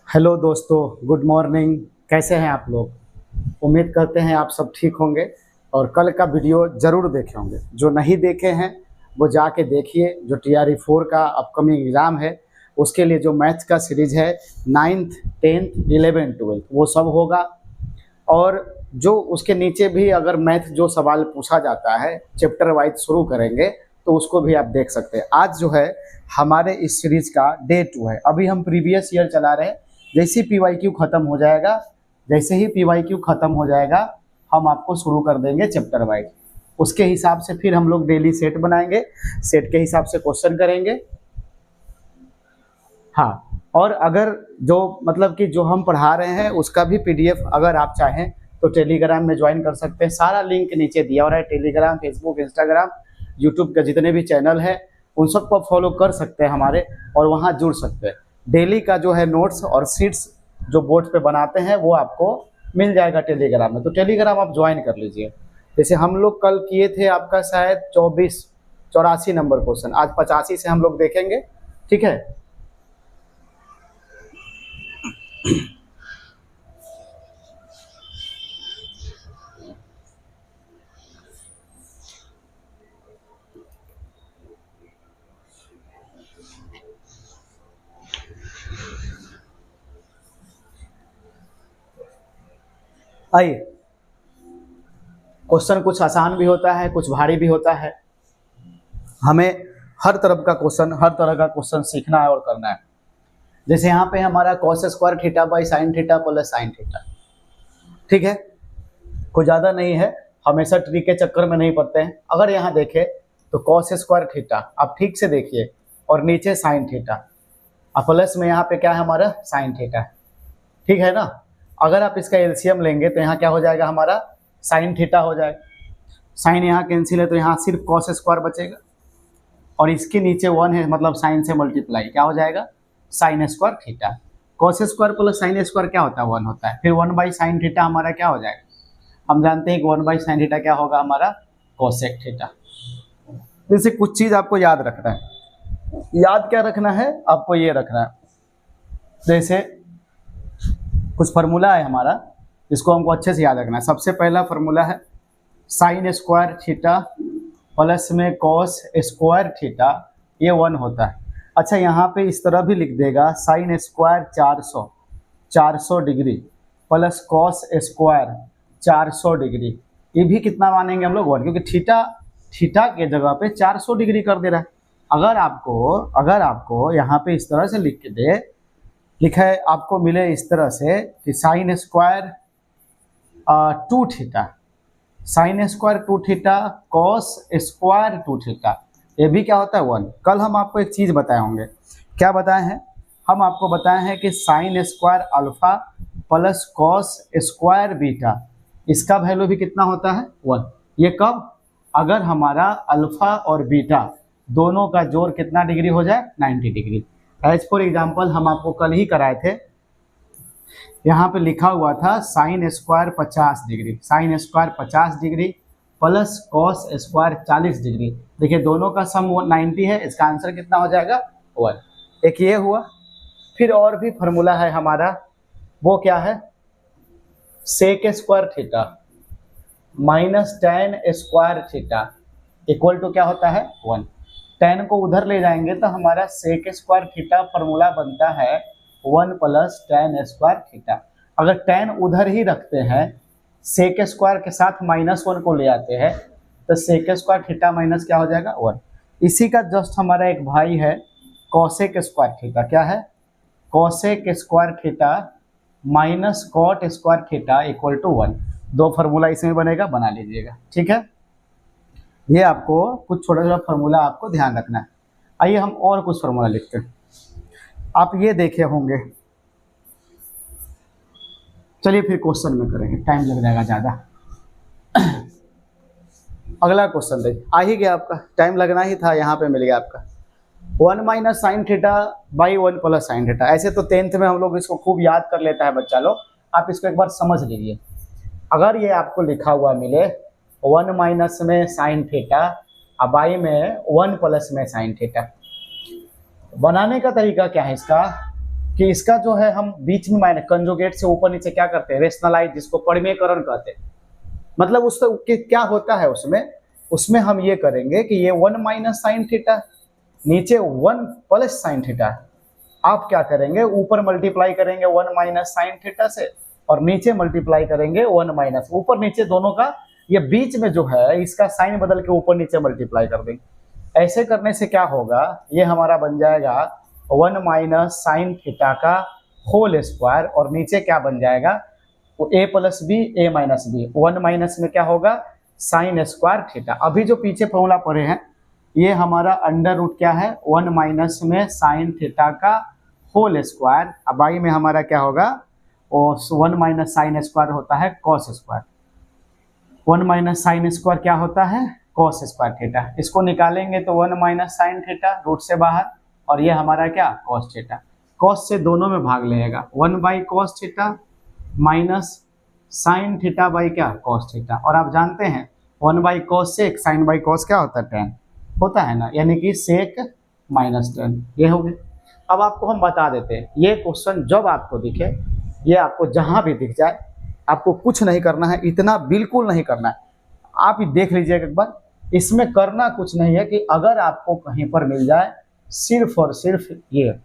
Hello दोस्तों, good morning. कैसे हैं आप लोग? उम्मीद करते हैं आप सब ठीक होंगे और कल का वीडियो ज़रूर देखे होंगे। जो नहीं देखे हैं वो जाके देखिए। जो TRE 4 का अपकमिंग एग्ज़ाम है उसके लिए जो मैथ्स का सीरीज़ है 9th 10th 11th 12th वो सब होगा। और जो उसके नीचे भी अगर मैथ जो सवाल पूछा जाता है चैप्टर वाइज शुरू करेंगे तो उसको भी आप देख सकते हैं। आज जो है हमारे इस सीरीज़ का डे 2 है। अभी हम प्रीवियस ईयर चला रहे हैं। जैसे ही PYQ ख़त्म हो जाएगा, जैसे ही PYQ ख़त्म हो जाएगा हम आपको शुरू कर देंगे चैप्टर वाइज। उसके हिसाब से फिर हम लोग डेली सेट बनाएंगे, सेट के हिसाब से क्वेश्चन करेंगे। हाँ, और अगर जो मतलब कि जो हम पढ़ा रहे हैं उसका भी PDF अगर आप चाहें तो टेलीग्राम में ज्वाइन कर सकते हैं। सारा लिंक नीचे दिया हो रहा है। टेलीग्राम, फेसबुक, इंस्टाग्राम, यूट्यूब का जितने भी चैनल है उन सबको फॉलो कर सकते हैं हमारे, और वहाँ जुड़ सकते हैं। डेली का जो है नोट्स और सीट्स जो बोर्ड पे बनाते हैं वो आपको मिल जाएगा टेलीग्राम में। तो टेलीग्राम आप ज्वाइन कर लीजिए। जैसे हम लोग कल किए थे आपका शायद 84 नंबर क्वेश्चन, आज 85 से हम लोग देखेंगे। ठीक है, आइए। क्वेश्चन कुछ आसान भी होता है, कुछ भारी भी होता है। हमें हर तरह का क्वेश्चन सीखना है और करना है। जैसे यहाँ पे हमारा cos square theta by sine theta plus sine theta. ठीक है, कोई ज़्यादा नहीं है, हमेशा ट्री के चक्कर में नहीं पड़ते हैं। अगर यहाँ देखें तो cos स्क्वायर थीटा, आप ठीक से देखिए, और नीचे साइन थीटा, और प्लस में यहाँ पे क्या है हमारा साइन थीटा। ठीक है ना। अगर आप इसका एलसीएम लेंगे तो यहाँ क्या हो जाएगा हमारा साइन थीटा हो जाएगा। साइन यहाँ कैंसिल है तो यहाँ सिर्फ cos स्क्वायर बचेगा, और इसके नीचे 1 है मतलब साइन से मल्टीप्लाई क्या हो जाएगा sine square theta. cos square plus sine square क्या होता है 1 होता है। फिर 1 बाई साइन थीटा हमारा क्या हो जाएगा, हम जानते हैं कि 1 बाई साइन थीटा क्या होगा हमारा कोसेक थीटा। जैसे कुछ चीज़ आपको याद रखना है। याद क्या रखना है आपको, ये रखना है। जैसे कुछ फार्मूला है हमारा जिसको हमको अच्छे से याद रखना है। सबसे पहला फार्मूला है साइन स्क्वायर थीटा प्लस में कॉस स्क्वायर थीटा, ये 1 होता है। अच्छा, यहाँ पे इस तरह भी लिख देगा sine square 400 degree plus cos square 400 degree. ये भी कितना मानेंगे हम लोग 1, क्योंकि थीटा के जगह पे 400 डिग्री कर दे रहा है। अगर आपको यहाँ पे इस तरह से लिख के दे, लिखा है आपको मिले इस तरह से कि sine square 2 theta, sine square 2 theta cos square 2 theta, ये भी क्या होता है 1। कल हम आपको एक चीज़ बताए होंगे। क्या बताए हैं? हम आपको बताए हैं कि sine square alpha plus cos square beta, इसका वैल्यू भी कितना होता है 1। ये कब? अगर हमारा अल्फा और बीटा दोनों का जोड़ कितना डिग्री हो जाए 90 डिग्री। एज फॉर एग्जाम्पल हम आपको कल ही कराए थे, यहाँ पे लिखा हुआ था sine square 50 degree, sine square 50 degree plus cos square 40 degree. देखिए दोनों का सम 90 है, इसका आंसर कितना हो जाएगा 1। एक ये हुआ। फिर और भी फार्मूला है हमारा, वो क्या है sec square theta minus tan square theta equal to क्या होता है 1। टेन को उधर ले जाएंगे तो हमारा सेक स्क्वायर थीटा फार्मूला बनता है 1 प्लस टेन स्क्वायर थीटा। अगर टेन उधर ही रखते हैं, सेक स्क्वायर के साथ -1 को ले आते हैं, तो सेक स्क्वायर थीटा माइनस क्या हो जाएगा 1। इसी का जस्ट हमारा एक भाई है कॉसेक स्क्वायर थीटा। क्या है? Cosec square theta minus cot square theta equal to 1। 2 formula इसमें बनेगा, बना लीजिएगा। ठीक है, ये आपको कुछ छोटा छोटा फार्मूला आपको ध्यान रखना है। आइए हम और कुछ फार्मूला लिखते हैं। आप ये देखे होंगे, चलिए फिर क्वेश्चन में करेंगे, टाइम लग जाएगा ज़्यादा। अगला क्वेश्चन देखिए, आ ही गया आपका, टाइम लगना ही था, यहाँ पे मिल गया आपका 1 minus sine theta by 1 plus sine theta. ऐसे तो 10th में हम लोग इसको खूब याद कर लेता है बच्चा लोग, आप इसको एक बार समझ लीजिए। अगर ये आपको लिखा हुआ मिले 1 माइनस में साइन थीटा और बाई में 1 प्लस में साइन थीटा, बनाने का तरीका क्या है इसका कि इसका जो है हम बीच में माइनस कंजुगेट से ऊपर नीचे क्या करते हैं, रेशनलाइज, जिसको परिमेयकरण कहते हैं। मतलब उससे क्या होता है, उसमें हम ये करेंगे कि ये 1 माइनस साइन थीटा, नीचे 1 प्लस साइन थीटा है। आप क्या करेंगे, ऊपर मल्टीप्लाई करेंगे 1 माइनस साइन थीटा से और नीचे मल्टीप्लाई करेंगे 1 माइनस, ऊपर नीचे दोनों का, ये बीच में जो है इसका साइन बदल के ऊपर नीचे मल्टीप्लाई कर देंगे। ऐसे करने से क्या होगा, ये हमारा बन जाएगा 1 माइनस साइन थीटा का होल स्क्वायर और नीचे क्या बन जाएगा, वो a plus b a minus b, 1 minus में क्या होगा साइन स्क्वायर थीटा। अभी जो पीछे फॉर्मूला पढ़े हैं ये हमारा अंडर रूट क्या है, 1 माइनस में साइन थीटा का होल स्क्वायर, अब आई में हमारा क्या होगा, और 1 माइनस साइन स्क्वायर होता है cos square, 1 minus sine square क्या होता है कॉस स्क्वायर थीटा। इसको निकालेंगे तो 1 माइनस साइन थीटा रूट से बाहर, और ये हमारा क्या कॉस थीटा, कॉस से दोनों में भाग लेगा, 1 by cos theta minus sine theta by क्या कॉस थीटा। और आप जानते हैं 1 by cos sec, sine by cos क्या होता है टेन होता है ना, यानी कि सेक माइनस टेन, ये हो गया। अब आपको हम बता देते हैं, ये क्वेश्चन जब आपको दिखे, ये आपको जहां भी दिख जाए, आपको कुछ नहीं करना है, इतना बिल्कुल नहीं करना है, आप ही देख लीजिएगा एक बार। इसमें करना कुछ नहीं है कि अगर आपको कहीं पर मिल जाए सिर्फ और सिर्फ ये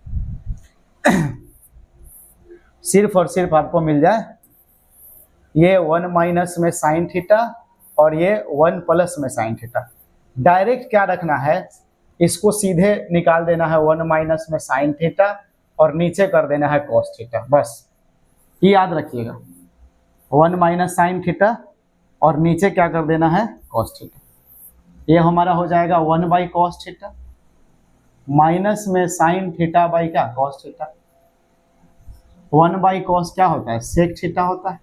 सिर्फ और सिर्फ आपको मिल जाए ये 1 माइनस में साइन थीटा और ये 1 प्लस में साइन थीटा, डायरेक्ट क्या रखना है, इसको सीधे निकाल देना है 1 माइनस में साइन थीटा और नीचे कर देना है कॉस थीटा, बस ये याद रखिएगा, 1 माइनस साइन थीटा और नीचे क्या कर देना है कॉस थीटा। ये हमारा हो जाएगा 1 बाई कॉस थीटा माइनस में साइन थीटा बाई क्या कॉस थीटा। 1 बाई कॉस क्या होता है सेक थीटा होता है,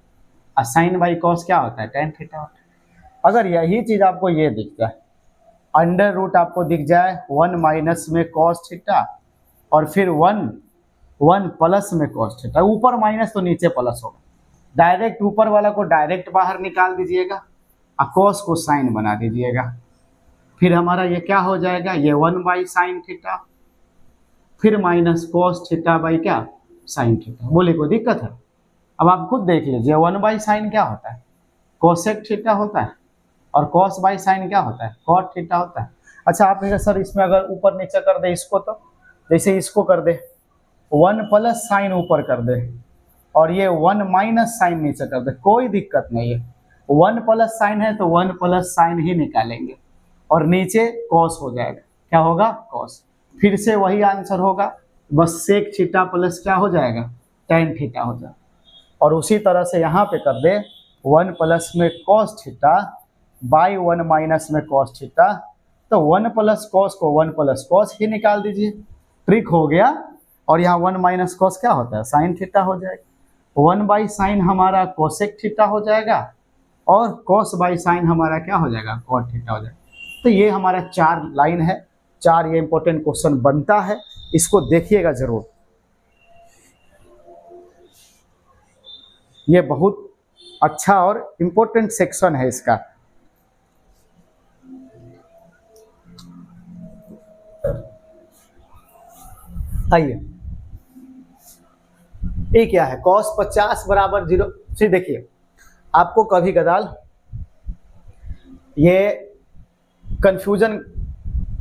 और साइन बाई कॉस क्या होता है टेन थीटा होता है। अगर यही चीज आपको ये दिख जाए, अंडर रूट आपको दिख जाए 1 माइनस में कॉस थीटा और फिर 1 प्लस में कॉस थीटा, ऊपर माइनस तो नीचे प्लस होगा, डायरेक्ट ऊपर वाला को डायरेक्ट बाहर निकाल दीजिएगा और कॉस को साइन बना दीजिएगा, फिर हमारा ये क्या हो जाएगा, ये 1 बाई साइन थीटा फिर माइनस कॉस थीटा बाई क्या साइन थीटा। बोले कोई दिक्कत है? अब आप खुद देख लीजिए, 1 बाई साइन क्या होता है कोसेक थीटा होता है और कॉस बाई साइन क्या होता है कॉट थीटा होता है। अच्छा आप सर इसमें अगर ऊपर नीचे कर दे इसको, तो जैसे इसको कर दे 1 प्लस साइन ऊपर कर दे और ये 1 माइनस साइन नीचे कर दे, कोई दिक्कत नहीं है, 1 प्लस साइन है तो 1 प्लस साइन ही निकालेंगे और नीचे कॉस हो जाएगा, क्या होगा कॉस, फिर से वही आंसर होगा, बस सेक थीटा प्लस क्या हो जाएगा टेन थीटा हो जाएगा। और उसी तरह से यहाँ पे कर दे 1 प्लस में कॉस थीटा बाई 1 माइनस में कॉस थीटा, तो 1 प्लस कॉस को 1 प्लस कॉस ही निकाल दीजिए, ट्रिक हो गया। और यहाँ 1 माइनस कॉस क्या होता है साइन थीटा हो जाएगा, 1 बाई साइन हमारा कोसेक थीटा हो जाएगा और कॉस बाई साइन हमारा क्या हो जाएगा कॉट थीटा हो जाएगा। तो ये हमारा 4 लाइन है, 4 ये इंपॉर्टेंट क्वेश्चन बनता है, इसको देखिएगा जरूर, ये बहुत अच्छा और इंपॉर्टेंट सेक्शन है इसका। आइए ये क्या है cos 50 बराबर 0। फिर देखिए आपको कभी कदाल ये कंफ्यूजन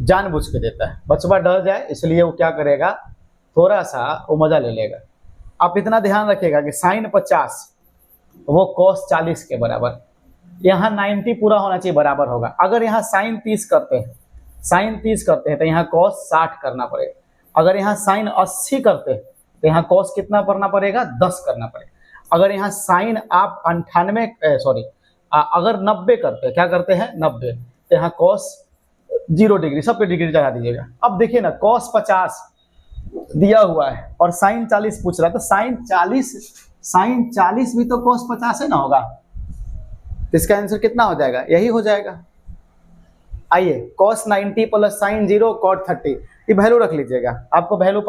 जानबूझ के देता है, बचवा डर जाए इसलिए वो क्या करेगा थोड़ा सा वो मजा ले लेगा। आप इतना ध्यान रखिएगा कि साइन 50 वो cos 40 के बराबर, यहाँ 90 पूरा होना चाहिए बराबर होगा। अगर यहाँ साइन 30 करते हैं तो यहाँ cos 60 करना पड़ेगा, अगर यहाँ साइन 80 करते हैं तो यहाँ cos कितना करना पड़ेगा 10 करना पड़ेगा। अगर यहाँ साइन आप 98 अगर 90 करते हैं, क्या करते हैं 90, तो यहाँ cos 0 डिग्री, सब पे डिग्री चढ़ा दीजिएगा। अब देखिए ना cos 50 दिया हुआ है और साइन 40 पूछ रहा है, तो साइन 40 भी तो cos 50 है ना होगा, तो इसका आंसर कितना हो जाएगा यही हो जाएगा। आइए cos 90 प्लस साइन 0 cot 30, ये वैल्यू रख लीजिएगा, आपको वैल्यू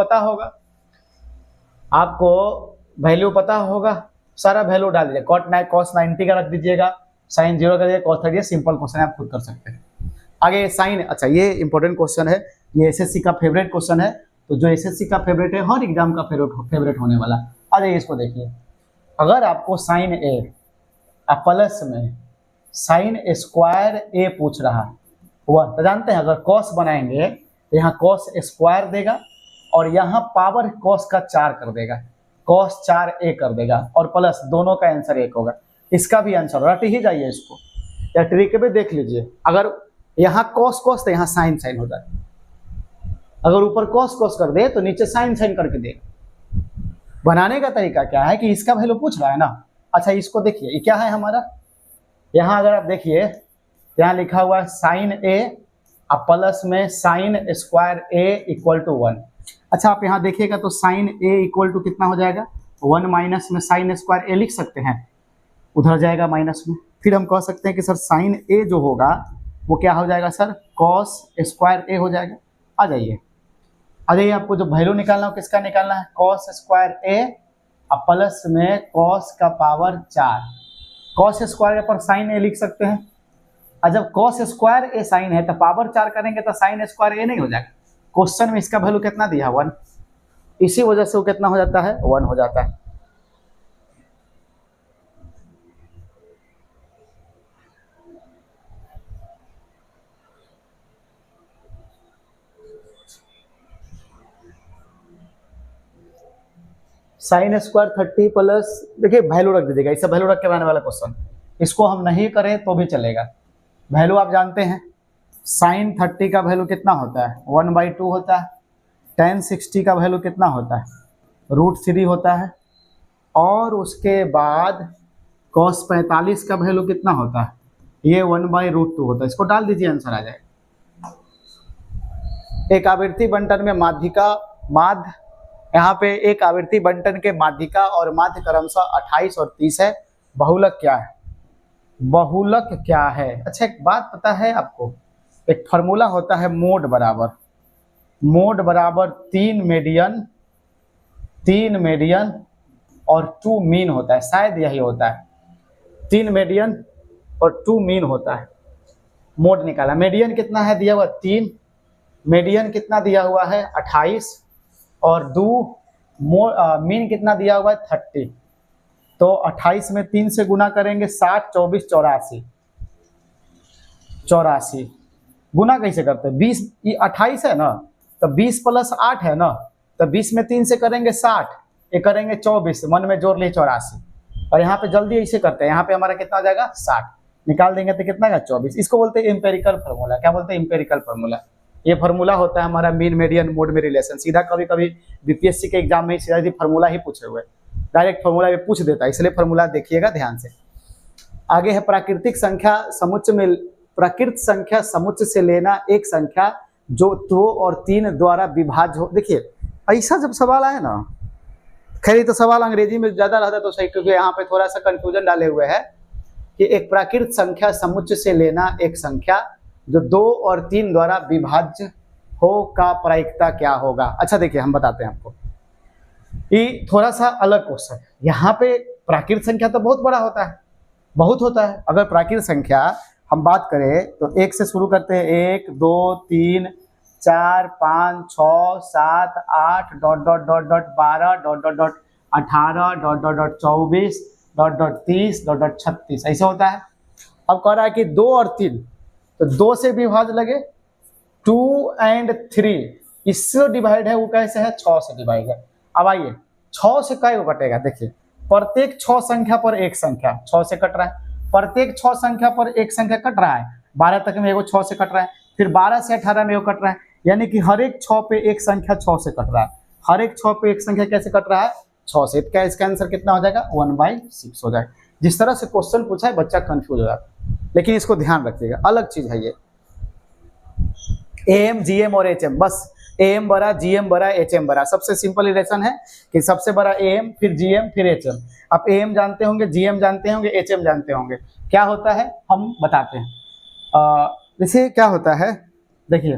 पता होगा, सारा वैल्यू डाल दीजिए, cos 90 का रख दीजिएगा, साइन 0 का दीजिए, cos 30, सिंपल क्वेश्चन आप खुद कर सकते हैं। आगे साइन, अच्छा ये इंपॉर्टेंट क्वेश्चन है, ये एसएससी का फेवरेट क्वेश्चन है, तो जो एसएससी का फेवरेट है, हर एग्जाम का फेवरेट होने वाला। आ जाइए इसको देखिए, अगर आपको साइन ए प्लस में साइन स्क्वायर ए पूछ रहा हुआ, तो जानते हैं अगर कॉस बनाएंगे तो यहाँ कॉस स्क्वायर देगा और यहाँ पावर कॉस का 4 कर देगा, कॉस 4a कर देगा और प्लस दोनों का आंसर 1 होगा। इसका भी आंसर रट ही जाइए इसको, या ट्रिक भी देख लीजिए। अगर यहाँ कॉस कॉस तो यहाँ साइन साइन हो जाए, अगर ऊपर कॉस कॉस कर दे तो नीचे साइन साइन करके देगा। बनाने का तरीका क्या है कि इसका वैल्यू पूछ रहा है ना। अच्छा इसको देखिए, ये क्या है हमारा, यहाँ अगर आप देखिए यहाँ लिखा हुआ है साइन ए प्लस में sine square a equal to 1। अच्छा आप यहाँ देखिएगा तो साइन ए इक्वल टू कितना हो जाएगा, 1 माइनस में साइन स्क्वायर ए लिख सकते हैं, उधर जाएगा माइनस में। फिर हम कह सकते हैं कि सर साइन ए जो होगा वो क्या हो जाएगा सर, कॉस स्क्वायर ए हो जाएगा। आ जाइए आपको जो वैल्यू निकालना हो किसका निकालना है, कॉस स्क्वायर ए प्लस में कॉस का पावर 4। कॉस स्क्वायर पर साइन ए लिख सकते हैं, और जब कॉस स्क्वायर ए साइन है तो पावर 4 करेंगे तो साइन स्क्वायर ए नहीं हो जाएगा। क्वेश्चन में इसका वैल्यू कितना दिया, 1, इसी वजह से वो कितना हो जाता है, 1 हो जाता है। साइन स्क्वायर 30 प्लस, देखिए वैल्यू रख दीजिएगा, इससे वैल्यू रख के बनाने वाला क्वेश्चन, इसको हम नहीं करें तो भी चलेगा। वैल्यू आप जानते हैं, साइन 30 का वैल्यू कितना होता है, 1/2 होता है। tan 60 का वैल्यू कितना होता है, √3 होता है। और उसके बाद cos 45 का वैल्यू कितना होता है, ये 1/√2 होता है। इसको डाल दीजिए, आंसर आ जाएगा। एक आवृत्ति बंटन में माध्य यहाँ पे एक आवृत्ति बंटन के माध्यिका और माध्य क्रमशः 28 और 30 है। बहुलक क्या है, बहुलक क्या है। अच्छा एक बात पता है आपको, एक फार्मूला होता है मोड बराबर 3 मीडियन और 2 मीन होता है, शायद यही होता है, 3 मीडियन और 2 मीन होता है। मोड निकाला, मीडियन कितना है दिया हुआ 3, मीडियन कितना दिया हुआ है 28 और 2 मीन कितना दिया हुआ है 30। तो 28 में 3 से गुना करेंगे 60, 24, 84। गुना कैसे करते हैं, 20, ये 28 है ना, तो 20 प्लस 8 है ना, तो 20 में 3 से करेंगे 60, ये करेंगे 24, मन में जोड़ लिए 84। और यहाँ पे जल्दी ऐसे करते हैं, यहाँ पे हमारा कितना हो जाएगा 60, निकाल देंगे तो कितना का 24। इसको बोलते हैं एम्पेरिकल फार्मूला। क्या बोलते हैं, एम्पेरिकल फार्मूला। ये फार्मूला होता है हमारा मीन मीडियन मोड में रिलेशन। सीधा कभी कभी बीपीएससी के एग्जाम में सीधा फार्मूला ही पूछे हुए, डायरेक्ट फार्मूला भी पूछ देता है, इसलिए फार्मूला देखिएगा ध्यान से। आगे है प्राकृत संख्या समुच्चय से लेना एक संख्या जो 2 और 3 द्वारा विभाज्य हो। देखिए ऐसा जब सवाल आए ना, खैर ये तो सवाल अंग्रेजी में ज्यादा रहता तो सही, क्योंकि यहाँ पे थोड़ा सा कंफ्यूजन डाले हुए है कि एक प्राकृत संख्या समुच्चय से लेना एक संख्या जो 2 और 3 द्वारा विभाज्य हो का प्रायिकता क्या होगा। अच्छा देखिए हम बताते हैं आपको, ये थोड़ा सा अलग क्वेश्चन है। यहाँ पे प्राकृत संख्या तो बहुत बड़ा होता है, बहुत होता है। अगर प्राकृत संख्या हम बात करें तो 1 से शुरू करते हैं, 1 2 3 4 5 6 7 8 .12 18 .24 .30 .36 ऐसे होता है। अब कह रहा है कि 2 और 3, तो 2 से विभाज्य लगे, 2 और 3 इससे डिवाइड है, वो कैसे है 6 से डिवाइड है। अब आइए 6 से कई कटेगा, देखिए प्रत्येक 6 संख्या पर एक संख्या 6 से कट रहा है, प्रत्येक 6 संख्या पर एक संख्या कट रहा है, 12 तक में एगो 6 से कट रहा है, फिर 12 से 18 में एगो कट रहा है, यानी कि हर एक 6 पे एक संख्या 6 से कट रहा है। हर एक 6 पे एक संख्या कैसे कट रहा है 6 से, क्या इसका आंसर कितना हो जाएगा 1/6 हो जाएगा। जिस तरह से क्वेश्चन पूछा है बच्चा कंफ्यूज हो जाता है, लेकिन इसको ध्यान रखिएगा, अलग चीज है ये। एम जीएम और एचएम, बस एम बड़ा जीएम बड़ा एचएम बड़ा, सबसे सिंपल रिलेशन है कि सबसे बड़ा एम फिर जीएम फिर एचएम। आप एम जानते होंगे, जीएम जानते होंगे, एचएम जानते होंगे। क्या होता है हम बताते हैं। जैसे क्या होता है देखिए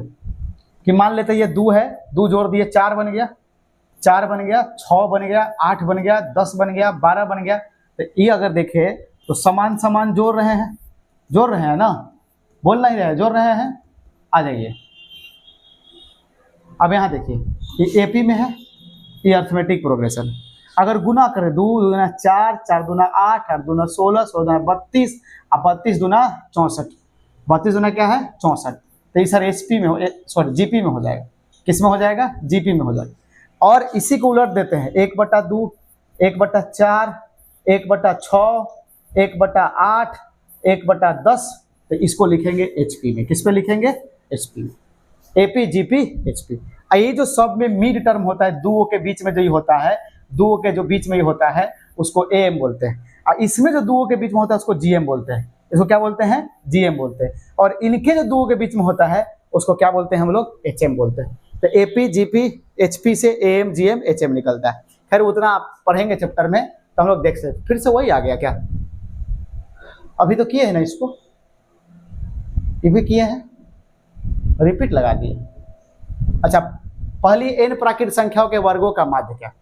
कि मान लेते ये 2 है, 2 जोड़ दिए 4 बन गया, 4 बन गया, 6 बन गया, 8 बन गया, 10 बन गया, 12 बन गया। तो ये अगर देखे तो समान समान जोड़ रहे हैं ना, बोल नहीं रहे, जोड़ रहे हैं। आ जाइए अब यहाँ देखिए, ये एपी में है, ये अर्थमेटिक प्रोग्रेशन। अगर गुना करें 2 दूना 4, 4 दूना 8, 8 दूना 16, 16 दूना 32, अब 32 दूना 64, 32 दूना क्या है 64। तो ये सर एचपी में हो, सॉरी जीपी में हो जाएगा। किस में हो जाएगा? जीपी में हो जाएगा। और इसी को उलट देते हैं, 1/2, 1/4, 1/6, 1/8, 1/10, तो इसको लिखेंगे एचपी में। किस पे लिखेंगे? एचपी में। AP, GP, HP. ये जो सब में मिड टर्म होता है, दो के बीच में जो ये होता है, दो के जो बीच में ये होता है उसको एएम बोलते हैं, और इसमें जो दो के बीच में होता है उसको जीएम बोलते हैं। इसको क्या बोलते हैं? जीएम बोलते हैं। और इनके जो दो के बीच में होता है उसको क्या बोलते हैं हम लोग? एचएम बोलते हैं। तो एपी, जीपी, एचपी से एएम, जीएम, एचएम निकलता है। खैर उतना आप पढ़ेंगे चैप्टर में तो हम लोग देख सकते। फिर से वही आ गया क्या? अभी तो किए है ना इसको, ये भी किए हैं, रिपीट लगा दिए। अच्छा, पहली n प्राकृत संख्याओं के वर्गों का माध्य क्या?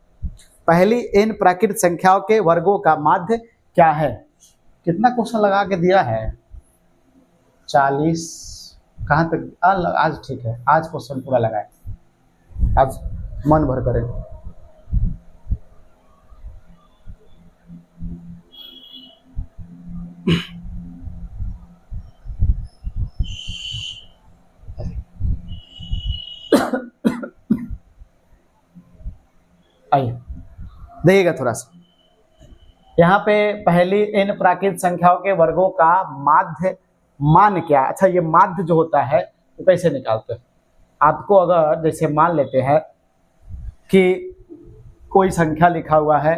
पहली n प्राकृत संख्याओं के वर्गों का माध्य क्या है? कितना क्वेश्चन लगा के दिया है? 40। कहाँ तक? आज ठीक है, आज क्वेश्चन पूरा लगाए, आज मन भर करें। आइए देखिएगा थोड़ा सा, यहाँ पे पहली n प्राकृत संख्याओं के वर्गों का माध्य मान क्या? अच्छा, ये माध्य जो होता है तो कैसे निकालते हैं? आपको अगर जैसे मान लेते हैं कि कोई संख्या लिखा हुआ है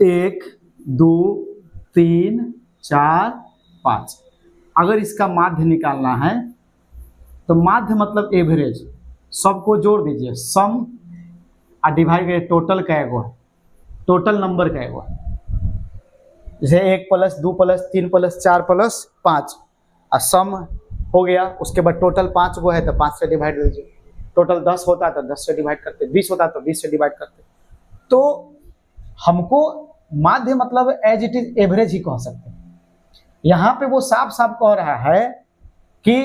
1, 2, 3, 4, 5, अगर इसका माध्य निकालना है तो माध्य मतलब एवरेज, सबको जोड़ दीजिए, सम और डिवाइड करिए, टोटल का एगो है, टोटल नंबर का एगो है। जैसे 1 + 2 + 3 + 4 + 5 और सम हो गया, उसके बाद टोटल 5 गो है तो 5 से डिवाइड कर दीजिए। टोटल 10 होता है तो 10 से डिवाइड करते, 20 होता है तो 20 से डिवाइड करते। तो हमको माध्य मतलब एज इट इज एवरेज ही कह सकते हैं। यहाँ पे वो साफ साफ कह रहा है कि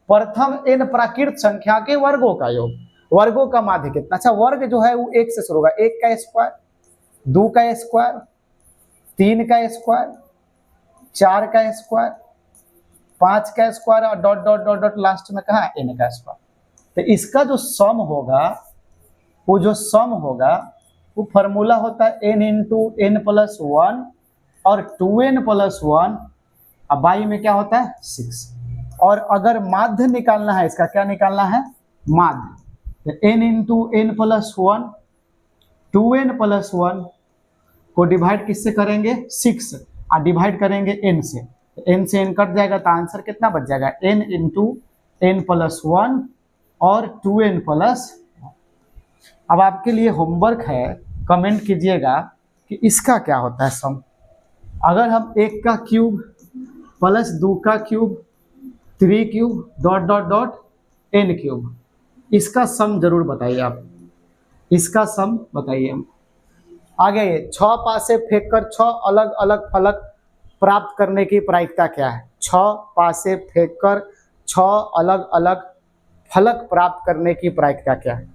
प्रथम n प्राकृत संख्या के वर्गों का योग, वर्गों का माध्य कितना? अच्छा, वर्ग जो है वो 1 से शुरू होगा, 1 का स्क्वायर, 2 का स्क्वायर, 3 का स्क्वायर, 4 का स्क्वायर, 5 का स्क्वायर और dot dot dot dot last में कहा n का स्क्वायर। तो इसका जो सम होगा, वो जो सम होगा वो फॉर्मूला होता है n × n + 1 और 2n + 1, अब बाई में क्या होता है 6। और अगर माध्य निकालना है, इसका क्या निकालना है? माध्य। n × n + 1, 2n + 1 को डिवाइड किससे करेंगे? 6, और डिवाइड करेंगे n से, n से n कट जाएगा तो आंसर कितना बच जाएगा? n × n + 1 और 2n +। अब आपके लिए होमवर्क है, कमेंट कीजिएगा कि इसका क्या होता है सम। अगर हम 1 का क्यूब प्लस 2 का cube, 3 cube dot dot dot n cube, इसका सम जरूर बताइए आप, इसका सम बताइए हम। आगे 6 पासे फेंक कर 6 अलग अलग फलक प्राप्त करने की प्रायिकता क्या है? 6 पासे फेंक कर 6 अलग अलग फलक प्राप्त करने की प्रायिकता क्या है?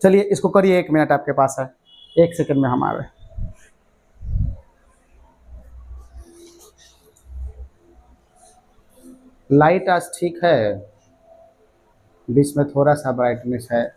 चलिए इसको करिए, 1 मिनट आपके पास है, 1 सेकंड में हम आ रहे हैं। लाइट आज ठीक है, बीच में थोड़ा सा ब्राइटनेस है।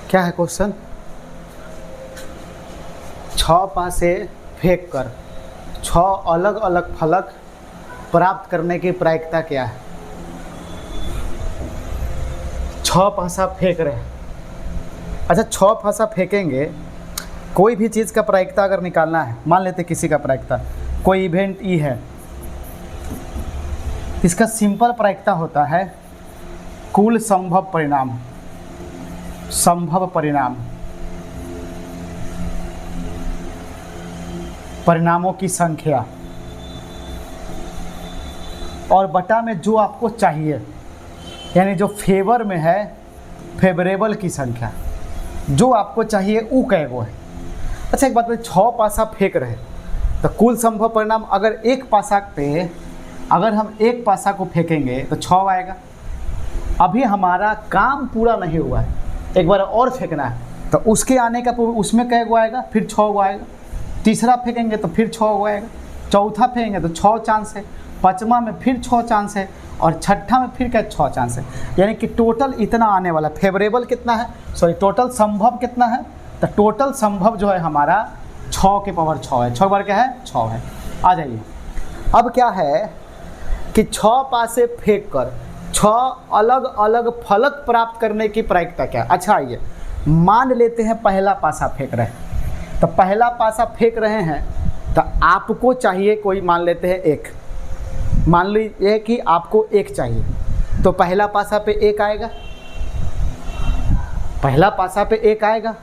क्या है क्वेश्चन? 6 पासे फेंक कर 6 अलग अलग फलक प्राप्त करने की प्रायिकता क्या है? 6 पासा फेंक रहे हैं। अच्छा 6 पासा फेंकेंगे, कोई भी चीज़ का प्रायिकता अगर निकालना है, मान लेते किसी का प्रायिकता, कोई इवेंट ई है, इसका सिंपल प्रायिकता होता है कुल संभव परिणाम, संभव परिणाम, परिणामों की संख्या और बटा में जो आपको चाहिए, यानी जो फेवर में है फेवरेबल की संख्या, जो आपको चाहिए वो कैगो है। अच्छा एक बात बताइए, 6 पासा फेंक रहे तो कुल संभव परिणाम, अगर एक पासा पे अगर हम एक पासा को फेंकेंगे तो 6 आएगा। अभी हमारा काम पूरा नहीं हुआ है, एक बार और फेंकना है, तो उसके आने का उसमें कै गो आएगा, फिर 6 गो आएगा। तीसरा फेंकेंगे तो फिर 6 गो आएगा, चौथा फेंकेंगे तो 6 चांस है, पाँचवा में फिर 6 चांस है, और छठा में फिर क्या 6 चांस है। यानी कि टोटल इतना आने वाला, फेवरेबल कितना है, सॉरी टोटल संभव कितना है, तो टोटल संभव जो है हमारा 6 के पावर 6 है। 6 बार क्या है 6 है। आ जाइए, अब क्या है कि 6 पासे फेंक कर 6 अलग अलग फलक प्राप्त करने की प्रायिकता क्या। अच्छा आइए मान लेते हैं पहला पासा फेंक रहे हैं, तो पहला पासा फेंक रहे हैं तो आपको चाहिए कोई, मान लेते हैं 1, मान लीजिए कि आपको 1 चाहिए, तो पहला पासा पे 1 आएगा, पहला पासा पे 1 आएगा,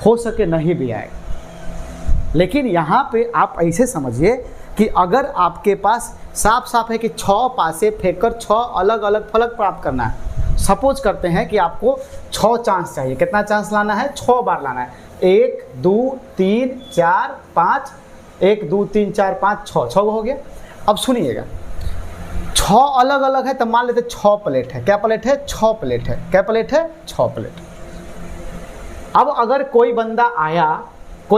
हो सके नहीं भी आएगा। लेकिन यहाँ पे आप ऐसे समझिए कि अगर आपके पास साफ साफ है कि 6 पासे फेंककर 6 अलग अलग फलक प्राप्त करना है, सपोज करते हैं कि आपको 6 चांस चाहिए, कितना चांस लाना है 6 बार लाना है, 1 2 3 4 5, 1 2 3 4 5 6 हो गया। अब सुनिएगा 6 अलग अलग है, तो मान लेते 6 प्लेट है, क्या प्लेट है 6 प्लेट है, क्या प्लेट है 6 प्लेट। अब अगर कोई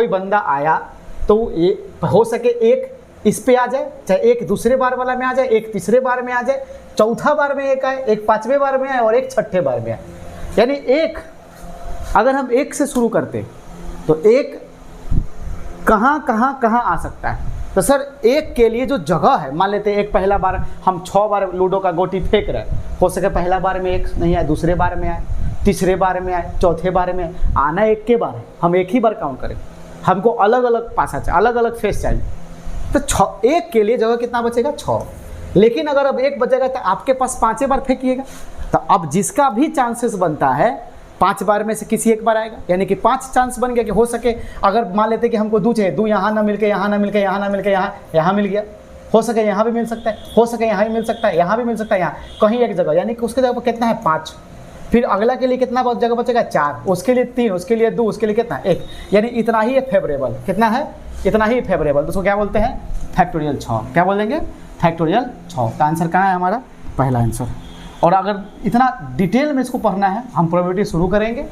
बंदा आया तो ये हो सके 1 इस पे आ जाए, चाहे 1 दूसरे बार वाला में आ जाए, 1 तीसरे बार में आ जाए, चौथा बार में 1 आए, 1 पांचवें बार में आए और 1 छठे बार में आए। यानी 1 अगर हम 1 से शुरू करते तो 1 कहाँ आ सकता है। तो सर 1 के लिए जो जगह है, मान लेते हैं 1 पहला बार हम 6 बार लूडो का गोटी फेंक रहे हैं, हो सके पहला बार में 1 नहीं आए, दूसरे बार में आए, तीसरे बार में आए, चौथे बार में आना 1 के बार है, हम 1 ही बार काउंट करें, हमको अलग अलग पासा चाहिए, अलग अलग फेस चाहिए, तो 1 के लिए जगह कितना बचेगा 6। लेकिन अगर अब 1 बचेगा तो आपके पास 5 बार फेंकिएगा, तो अब जिसका भी चांसेस बनता है 5 बार में से किसी 1 बार आएगा, यानी कि 5 चांस बन गया कि हो सके, अगर मान लेते कि हमको 2 चाहिए, 2 यहाँ ना मिलके यहाँ ना मिलके यहाँ ना मिलके यहाँ मिल गया, हो सके यहाँ भी मिल सकता है, हो सके यहाँ भी मिल सकता है, यहाँ भी मिल सकता है, यहाँ कहीं एक जगह, यानी कि उसके जगह पर कितना है 5। फिर अगला के लिए कितना जगह बचेगा 4, उसके लिए 3, उसके लिए 2, उसके लिए कितना 1, यानी इतना ही फेवरेबल, कितना है इतना ही फेवरेबल, तो उसको क्या बोलते हैं फैक्टोरियल 6। क्या बोलेंगे फैक्टोरियल 6 का आंसर कहाँ है हमारा पहला आंसर। और अगर इतना डिटेल में इसको पढ़ना है, हम प्रोबेबिलिटी शुरू करेंगे।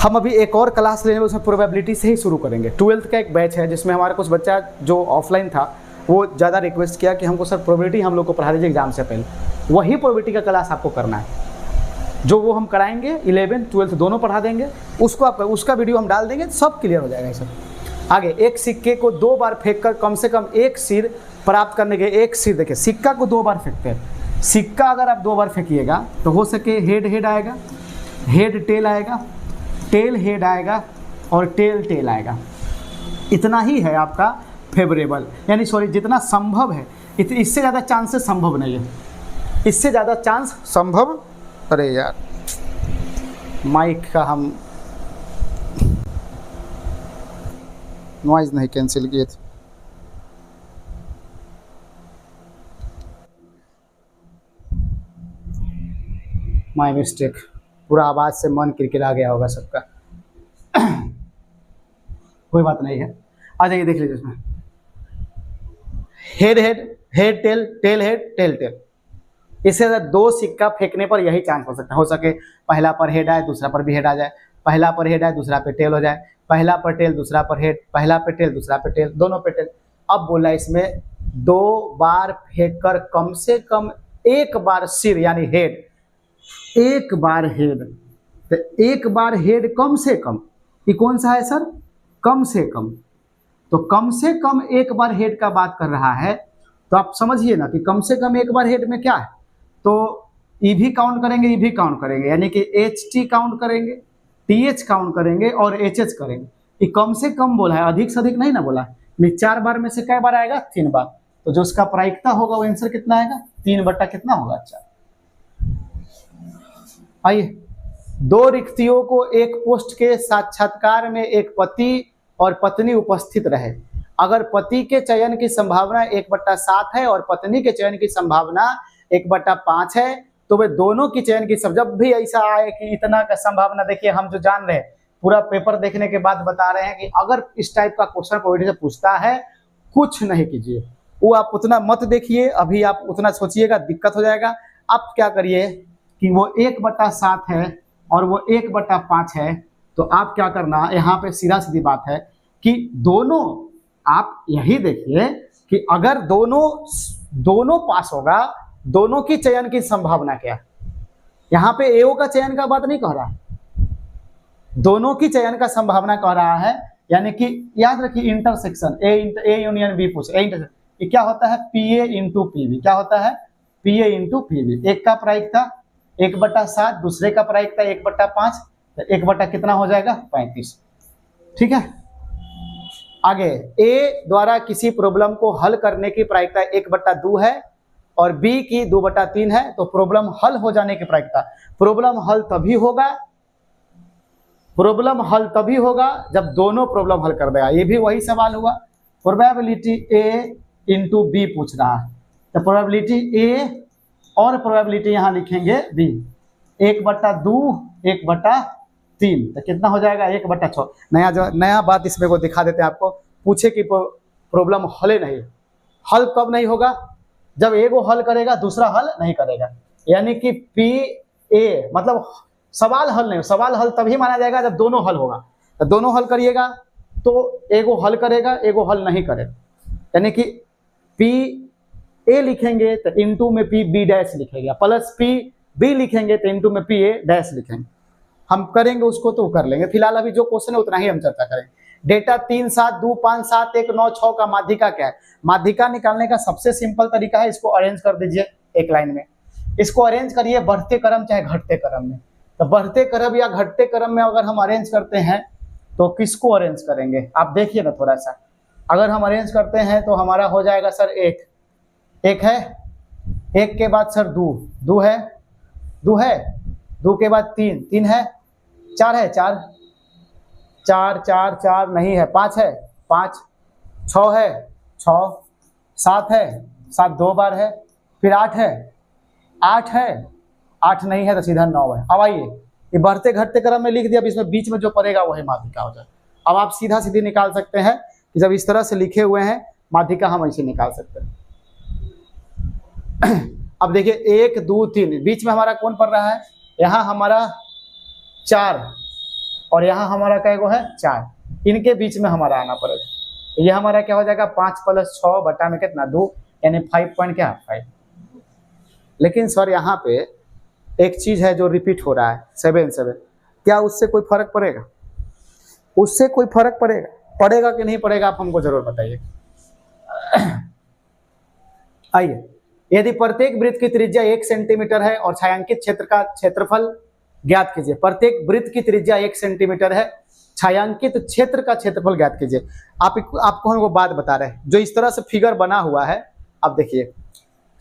हम अभी एक और क्लास लेने में उसमें प्रोबेबिलिटी से ही शुरू करेंगे। 12th का एक बैच है जिसमें हमारा कुछ बच्चा जो ऑफलाइन था वो ज़्यादा रिक्वेस्ट किया कि हमको सर प्रोबेबिलिटी हम लोग को पढ़ा दीजिए एग्जाम से पहले, वही प्रोबेबिलिटी का क्लास आपको करना है, जो वो हम कराएंगे 11th 12th दोनों पढ़ा देंगे, उसको आप उसका वीडियो हम डाल देंगे, सब क्लियर हो जाएगा सर। आगे, एक सिक्के को 2 बार फेंककर कम से कम 1 सिर प्राप्त करने के, 1 सिर देखिए सिक्का को 2 बार फेंकते हैं, सिक्का अगर आप 2 बार फेंकिएगा तो हो सके हेड आएगा, हेड टेल आएगा, टेल हेड आएगा और टेल टेल आएगा। इतना ही है आपका फेवरेबल, यानी सॉरी जितना संभव है, इससे ज़्यादा चांसेस संभव नहीं है, इससे ज़्यादा चांस संभव। अरे यार माइक का हम नॉइज़ नहीं कैंसिल किए थे। माय मिस्टेक, पूरा आवाज़ से मन किरकिरा गया होगा सबका। कोई बात नहीं है, आ जाइए देख लीजिए इसमें head head, head tail, tail head, tail tail. इससे ज़्यादा 2 सिक्का फेंकने पर यही चांस हो सकता है, हो सके पहला पर हेड आए, दूसरा पर भी हेड आ जाए, पहला पर हेड आए, दूसरा पे टेल हो जाए, पहला पर टेल, दूसरा पर हेड, पहला पे टेल, दूसरा पे टेल, दोनों पे टेल। अब बोला इसमें 2 बार फेंककर कम से कम 1 बार सिर यानी हेड, 1 बार हेड, तो 1 बार हेड कम से कम, ये कौन सा है सर कम से कम, तो कम से कम 1 बार हेड का बात कर रहा है, तो आप समझिए ना कि कम से कम 1 बार हेड में क्या है, तो ई भी काउंट करेंगे, ई भी काउंट करेंगे, यानी कि एच टी काउंट करेंगे, टी एच काउंट करेंगे और एच एच करेंगे। ये कम से कम बोला है, अधिक से अधिक नहीं ना बोला है। 4 बार में से कै बार आएगा? 3 बार। तो जो उसका प्रायिकता होगा वो आंसर कितना आएगा? 3 बटा कितना होगा? 4। आइए, 2 रिक्तियों को एक पोस्ट के साक्षात्कार में एक पति और पत्नी उपस्थित रहे। अगर पति के चयन की संभावना 1/7 है और पत्नी के चयन की संभावना 1/5 है, तो वे दोनों की चयन की जब भी ऐसा आए कि इतना का संभावना, देखिए हम जो जान रहे हैं पूरा पेपर देखने के बाद बता रहे हैं कि अगर इस टाइप का क्वेश्चन पॉलिटी से पूछता है, कुछ नहीं कीजिए, वो आप उतना मत देखिए, अभी आप उतना सोचिएगा दिक्कत हो जाएगा। आप क्या करिए कि वो 1/7 है और वो 1/5 है, तो आप क्या करना, यहाँ पे सीधा सीधी बात है कि दोनों, आप यही देखिए कि अगर दोनों पास होगा, दोनों की चयन की संभावना क्या है। यहाँ पे एओ का चयन का बात नहीं कह रहा है, दोनों की चयन का संभावना कह रहा है। यानी कि याद रखिए इंटरसेक्शन, ए यूनियन बी पूछ, ये क्या होता है? पीए इंटू पीवी। क्या होता है? पीए इंटू पीवी। एक का प्रायिकता 1/7, दूसरे का प्रायिकता 1/5, तो 1 कितना हो जाएगा? 35। ठीक है, आगे ए द्वारा किसी प्रॉब्लम को हल करने की प्रायिकता 1/2 है और बी की 2/3 है, तो प्रॉब्लम हल हो जाने की प्रायिकता, प्रॉब्लम हल तभी होगा जब दोनों प्रॉब्लम हल कर देगा। ये भी वही सवाल हुआ, प्रोबेबिलिटी ए इंटू बी पूछ रहा है, तो प्रोबेबिलिटी ए और प्रोबेबिलिटी यहाँ लिखेंगे बी, 1/2 1/3, तो कितना हो जाएगा? 1/6। नया बात इसमें को दिखा देते हैं आपको, पूछे कि प्रॉब्लम हल नहीं, हल कब नहीं होगा? जब एगो हल करेगा दूसरा हल नहीं करेगा, यानी कि पी ए मतलब सवाल हल नहीं, सवाल हल तभी माना जाएगा जब दोनों हल होगा। तो दोनों हल करिएगा तो एगो हल करेगा, एगो हल नहीं करेगा, यानी कि पी ए लिखेंगे तो इंटू में पी बी डैश लिखेगा, प्लस पी बी लिखेंगे तो इंटू में पी ए डैश लिखेंगे। हम करेंगे उसको तो कर लेंगे, फिलहाल अभी जो क्वेश्चन है उतना ही हम चर्चा करेंगे। डेटा 3 7 2 5 7 1 9 6 का माध्यिका क्या है? माध्यिका निकालने का सबसे सिंपल तरीका है, इसको अरेंज कर दीजिए एक लाइन में, इसको अरेंज करिए बढ़ते क्रम चाहे घटते क्रम में। तो बढ़ते क्रम या घटते क्रम में अगर हम अरेंज करते हैं तो किसको अरेंज करेंगे? आप देखिए ना थोड़ा सा, अगर हम अरेंज करते हैं तो हमारा हो जाएगा सर एक है, एक के बाद सर दो है, दो के बाद तीन है, चार है, चार नहीं है, 5 है, 5, 6 है, 6, 7 है, 7 2 बार है, फिर 8 है, 8 नहीं है तो सीधा 9 है। अब आइए ये बढ़ते घटते क्रम में लिख दिया, अब इसमें बीच में जो पड़ेगा वही माध्यिका हो जाए। अब आप सीधा सीधी निकाल सकते हैं कि जब इस तरह से लिखे हुए हैं माध्यिका हम ऐसे निकाल सकते हैं। अब देखिए 1 2 3 बीच में हमारा कौन पड़ रहा है? यहाँ हमारा 4 और यहाँ हमारा क्या है? 4, इनके बीच में हमारा आना पड़ेगा। ये हमारा क्या हो जाएगा? 5 + 6 बटा में कितना 2, यानी 5.5। लेकिन सर यहाँ पे एक चीज है जो रिपीट हो रहा है 7 क्या उससे कोई फर्क पड़ेगा? उससे कोई फर्क पड़ेगा कि नहीं पड़ेगा? आप हमको जरूर बताइए। आइए, यदि प्रत्येक वृत्त की त्रिज्या 1 सेंटीमीटर है और छायांकित क्षेत्र का क्षेत्रफल ज्ञात कीजिए। प्रत्येक वृत्त की त्रिज्या 1 सेंटीमीटर है, छायांकित क्षेत्र का क्षेत्रफल ज्ञात कीजिए। आपको हम वो बात बता रहे हैं, जो इस तरह से फिगर बना हुआ है। अब देखिए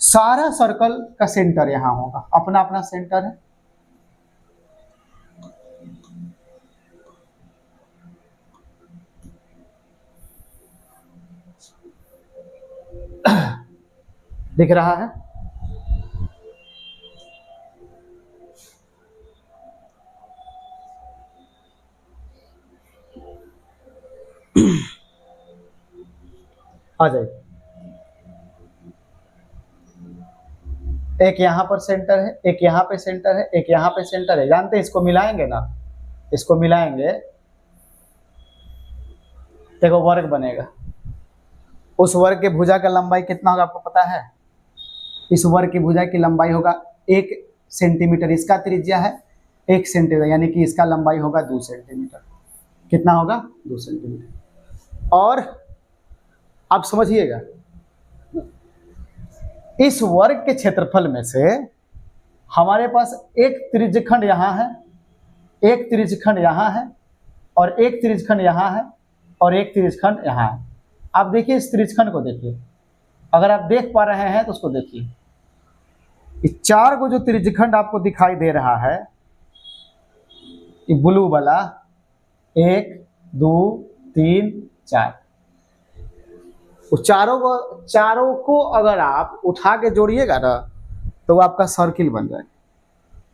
सारा सर्कल का सेंटर यहाँ होगा, अपना अपना सेंटर है। दिख रहा है? आ जाइए, एक यहाँ पर सेंटर है, एक यहाँ पे सेंटर है, एक यहाँ पे सेंटर है। जानते हैं इसको मिलाएंगे ना, इसको मिलाएंगे देखो वर्ग बनेगा। उस वर्ग के भुजा का लंबाई कितना होगा आपको पता है? इस वर्ग की भुजा की लंबाई होगा 1 सेंटीमीटर, इसका त्रिज्या है 1 सेंटीमीटर, यानी कि इसका लंबाई होगा 2 सेंटीमीटर। कितना होगा? 2 सेंटीमीटर। और आप समझिएगा, इस वर्ग के क्षेत्रफल में से हमारे पास एक त्रिज्यखंड यहाँ है, एक त्रिज्यखंड यहाँ है, और एक त्रिज्यखंड यहाँ है, और एक त्रिज्यखंड यहाँ है। आप देखिए इस त्रिज्यखंड को देखिए, अगर आप देख पा रहे हैं तो उसको देखिए। ये 4 को जो त्रिज्यखंड आपको दिखाई दे रहा है, ये ब्लू वाला 1 2 3 4, वो चारों को अगर आप उठा के जोड़िएगा ना तो वो आपका सर्किल बन जाएगा।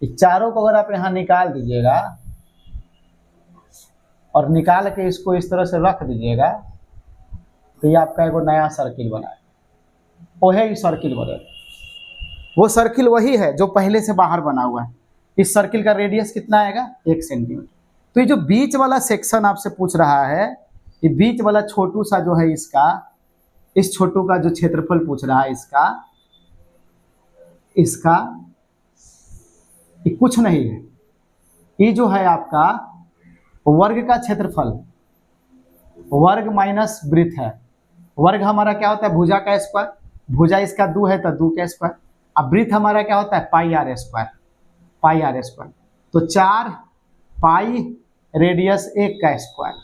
इस चारों को अगर आप यहाँ निकाल दीजिएगा और निकाल के इसको इस तरह से रख दीजिएगा तो ये आपका एक नया सर्किल बनाएगा। वो है ये सर्किल बनेगा, वो सर्किल वही है जो पहले से बाहर बना हुआ है। इस सर्किल का रेडियस कितना आएगा? 1 सेंटीमीटर। तो ये जो बीच वाला सेक्शन आपसे पूछ रहा है, ये बीच वाला छोटू सा जो है इसका, इस छोटू का जो क्षेत्रफल पूछ रहा है इसका ये कुछ नहीं है, ये जो है आपका वर्ग का क्षेत्रफल, वर्ग माइनस वृत्त है। वर्ग हमारा क्या होता है? भुजा का स्क्वायर, भुजा इसका 2 है तो 2 का स्क्वायर। अब वृत्त हमारा क्या होता है? Pi r square, pi r square. तो 4 पाई रेडियस 1 का स्क्वायर,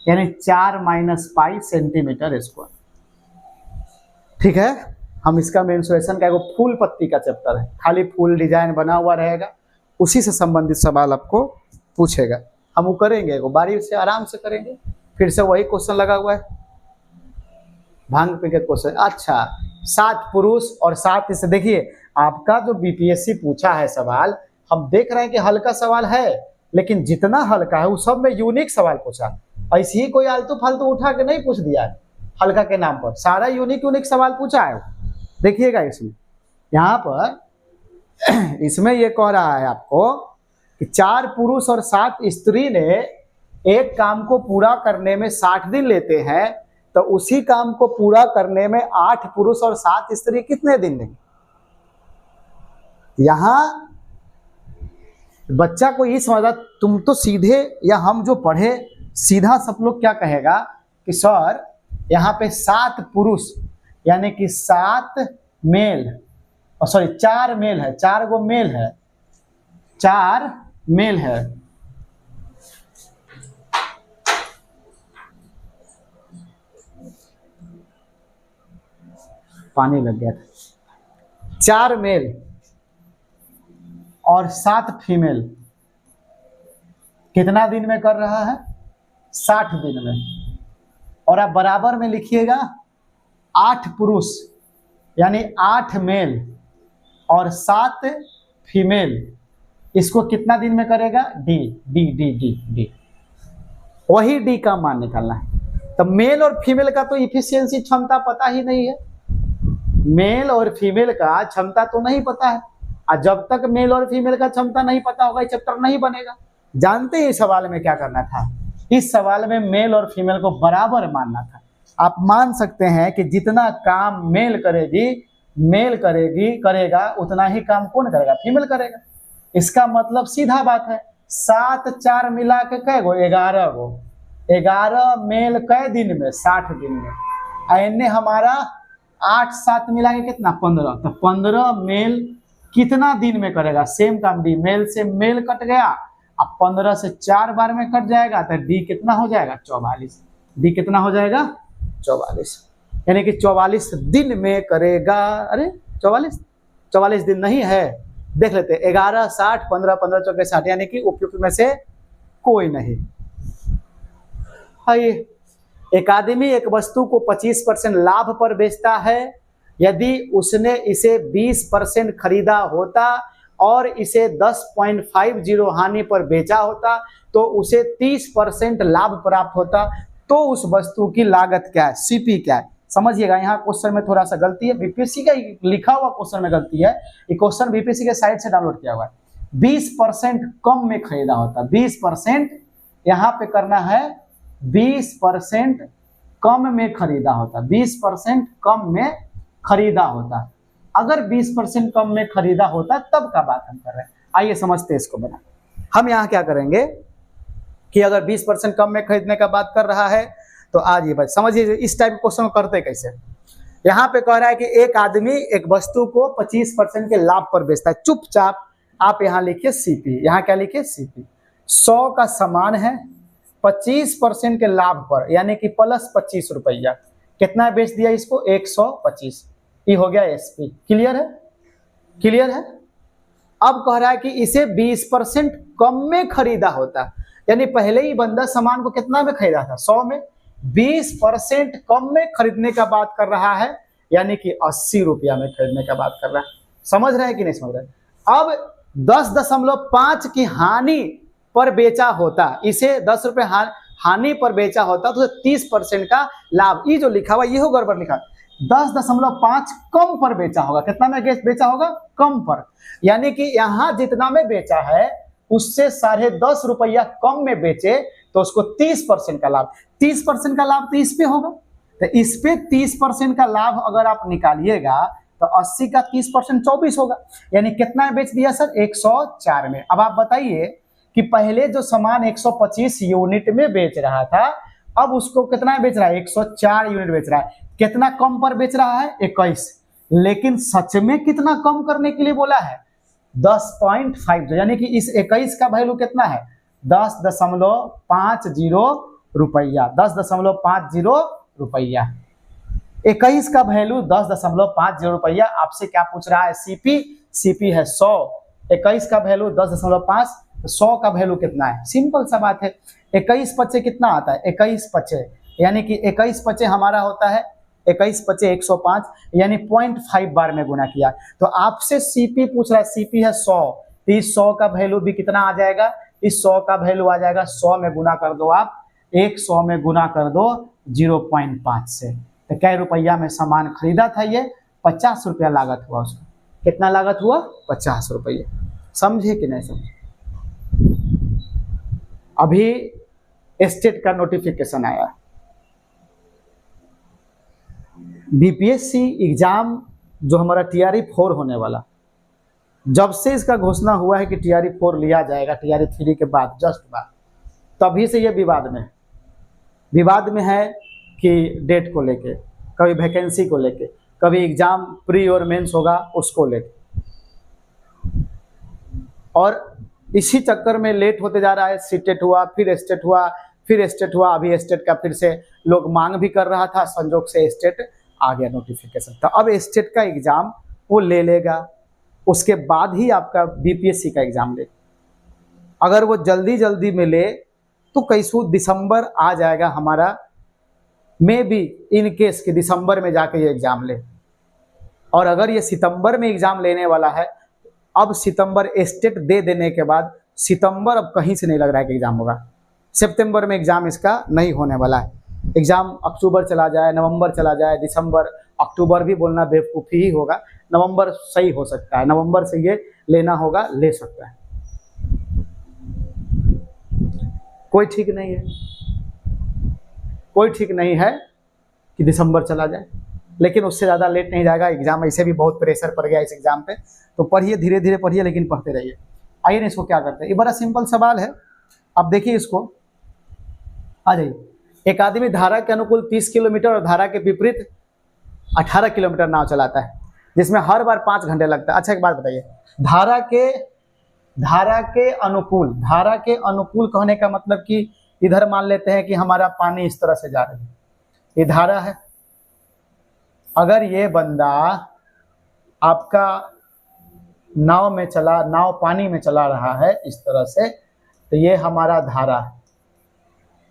यानी 4 माइनस पाई सेंटीमीटर स्क्वायर। ठीक है, हम इसका मेंसुरेशन का एगो फूल पत्ती का चैप्टर है, खाली फूल डिजाइन बना हुआ रहेगा, उसी से संबंधित सवाल आपको पूछेगा। हम वो करेंगे, एगो बारी से आराम से करेंगे। फिर से वही क्वेश्चन लगा हुआ है, भांग पे के क्वेश्चन। अच्छा, 7 पुरुष और 7 स्त्री। देखिए आपका जो बीपीएससी पूछा है सवाल, हम देख रहे हैं कि हल्का सवाल है, लेकिन जितना हल्का है वो सब में यूनिक सवाल पूछा। ऐसे ही कोई आलतू फालतू उठा के नहीं पूछ दिया है हल्का के नाम पर, सारा यूनिक सवाल पूछा है। देखिएगा इसमें, यहाँ पर इसमें ये कह रहा है आपको कि 4 पुरुष और 7 स्त्री ने एक काम को पूरा करने में 60 दिन लेते हैं, तो उसी काम को पूरा करने में 8 पुरुष और 7 स्त्री कितने दिन लेंगे? यहां बच्चा को ये समझा, तुम तो सीधे, या हम जो पढ़े सीधा सब लोग क्या कहेगा कि सर यहाँ पे 7 पुरुष यानी कि 7 मेल, सॉरी 4 मेल है, 4 गो मेल है, 4 मेल है। पानी लग गया था। 4 मेल और 7 फीमेल कितना दिन में कर रहा है? 60 दिन में। और आप बराबर में लिखिएगा 8 पुरुष यानी 8 मेल और 7 फीमेल, इसको कितना दिन में करेगा? D D D D D, वही डी का मान निकालना है। तो मेल और फीमेल का तो इफिशियंसी क्षमता पता ही नहीं है, मेल और फीमेल का क्षमता तो नहीं पता है। और जब तक मेल और फीमेल का क्षमता नहीं पता होगा, ये चैप्टर नहीं बनेगा। जानते हैं इस सवाल में क्या करना था? इस सवाल में मेल और फीमेल को बराबर मानना था। आप मान सकते हैं कि जितना काम मेल करेगा उतना ही काम कौन करेगा? फीमेल करेगा। इसका मतलब सीधा बात है, 7 4 मिला के कै गो? 11 गो। 11 मेल कै दिन में? 60 दिन में। इन्हें हमारा 8 7 मिला के कितना? 15। तो 15 मेल कितना दिन में करेगा? सेम काम डी, मेल से मेल कट गया, अब 15 से 4 बार में कट जाएगा, तो डी कितना हो जाएगा? 44। डी कितना हो जाएगा? 44, यानी कि 44 दिन में करेगा। अरे 44 दिन नहीं है, देख लेते, 11 60 15 15 चौके 60, यानी कि उपयुक्त में से कोई नहीं। आइए, एक आदमी एक वस्तु को 25% लाभ पर बेचता है। यदि उसने इसे 20% खरीदा होता और इसे 10.50 हानि पर बेचा होता तो उसे 30% लाभ प्राप्त होता। तो उस वस्तु की लागत क्या है? सीपी क्या है? समझिएगा, यहाँ क्वेश्चन में थोड़ा सा गलती है, बीपीएससी का लिखा हुआ क्वेश्चन में गलती है। ये क्वेश्चन बीपीएससी के साइट से डाउनलोड किया हुआ है। 20% कम में खरीदा होता, 20% यहाँ पे करना है, 20% कम में खरीदा होता, 20% कम में खरीदा होता। अगर 20% कम में खरीदा होता तब का बात हम कर रहे हैं। आइए समझते हैं इसको बना। हम यहाँ क्या करेंगे कि अगर 20% कम में खरीदने का बात कर रहा है तो आज ये बात समझिए, इस टाइप के क्वेश्चन करते कैसे। यहाँ पे कह रहा है कि एक आदमी एक वस्तु को 25% के लाभ पर बेचता है, चुपचाप आप यहाँ लिखिए सीपी, यहाँ क्या लिखिए सीपी। 100 का सामान है, 25% के लाभ पर यानी कि प्लस 25 रुपया, कितना बेच दिया इसको 125, ये हो गया एसपी। क्लियर है, क्लियर है। अब कह रहा है कि इसे 20% कम में खरीदा होता, यानी पहले ही बंदा सामान को कितना में खरीदा था 100 में, 20% कम में खरीदने का बात कर रहा है, यानी कि 80 रुपया में खरीदने का बात कर रहा है। समझ रहे हैं कि नहीं समझ रहे? अब 10.5 की हानि पर बेचा होता, इसे 10 रुपये हानि पर बेचा होता तो 30% का लाभ, ये जो लिखा हुआ ये हो गड़बड़ लिखा, 10.5 कम पर बेचा होगा, कितना में बेचा होगा कम पर, यानी कि यहाँ जितना में बेचा है उससे 10.5 रुपया कम में बेचे तो उसको 30% का लाभ, 30% का लाभ तो इस पे होगा, तो इस पे 30% का लाभ अगर आप निकालिएगा तो 80 का 30% 24 होगा, यानी कितना बेच दिया सर 104 में। अब आप बताइए कि पहले जो सामान 125 यूनिट में बेच रहा था, अब उसको कितना बेच रहा है 104 यूनिट बेच रहा है, कितना कम पर बेच रहा है 21, लेकिन सच में कितना कम करने के लिए बोला है 10.50, यानी कि इस 21 का वैल्यू कितना है 10.50 रुपया, 10.50 रुपया, 21 का वैल्यू 10.50 रुपया। आपसे क्या पूछ रहा है सीपी, सीपी है 100, 21 का वैल्यू 10.5, 100 का वैल्यू कितना है, सिंपल सा बात है, 21 पचे कितना आता है 21 पचे, यानी कि 21 पचे हमारा होता है 21 पचे 105, यानी 0.5 बार में गुना किया। तो आपसे सीपी पूछ रहा है, सीपी है 100, तो इस 100 का वैल्यू भी कितना आ जाएगा, इस 100 का वैल्यू आ जाएगा 100 में गुना कर दो आप, 100 में गुना कर दो 0.5 से, तो कै रुपया में सामान खरीदा था ये 50 रुपया लागत हुआ उसका, कितना लागत हुआ 50 रुपये। समझे कि नहीं समझे? अभी स्टेट का नोटिफिकेशन आया, बीपीएससी एग्जाम जो हमारा टीआरई 4 होने वाला, जब से इसका घोषणा हुआ है कि टीआरई 4 लिया जाएगा टीआरई 3 के बाद जस्ट बाद, तभी से ये विवाद में है कि डेट को लेके, कभी वैकेंसी को लेके, कभी एग्जाम प्री और मेंस होगा उसको लेके, और इसी चक्कर में लेट होते जा रहा है। सीटेट हुआ, फिर स्टेट हुआ, फिर स्टेट हुआ, अभी स्टेट का फिर से लोग मांग भी कर रहा था, संजोग से स्टेट आ गया नोटिफिकेशन, तो अब स्टेट का एग्जाम वो ले लेगा, उसके बाद ही आपका बीपीएससी का एग्जाम ले। अगर वो जल्दी में ले तो कैसू दिसंबर आ जाएगा हमारा, मे बी इन केस कि दिसंबर में जाके ये एग्जाम ले, और अगर ये सितंबर में एग्जाम लेने वाला है, अब सितंबर स्टेट दे देने के बाद सितंबर अब कहीं से नहीं लग रहा है कि एग्जाम होगा, सितंबर में एग्जाम इसका नहीं होने वाला है, एग्जाम अक्टूबर चला जाए, नवंबर चला जाए, दिसंबर, अक्टूबर भी बोलना बेवकूफ़ी ही होगा, नवंबर सही हो सकता है, नवंबर से ये लेना होगा, ले सकता है, कोई ठीक नहीं है, कोई ठीक नहीं है कि दिसंबर चला जाए, लेकिन उससे ज़्यादा लेट नहीं जाएगा एग्जाम, ऐसे भी बहुत प्रेशर पड़ गया इस एग्जाम पे, तो पढ़िए, धीरे धीरे पढ़िए, लेकिन पढ़ते रहिए। आइए ना इसको क्या करते हैं, ये बड़ा सिंपल सवाल है, अब देखिए इसको, आ जाइए। एक आदमी धारा के अनुकूल 30 किलोमीटर और धारा के विपरीत 18 किलोमीटर नाव चलाता है, जिसमें हर बार 5 घंटे लगता है। अच्छा एक बात बताइए, धारा के अनुकूल कहने का मतलब कि इधर मान लेते हैं कि हमारा पानी इस तरह से जा रही है, ये धारा है, अगर ये बंदा आपका नाव पानी में चला रहा है इस तरह से, तो ये हमारा धारा है।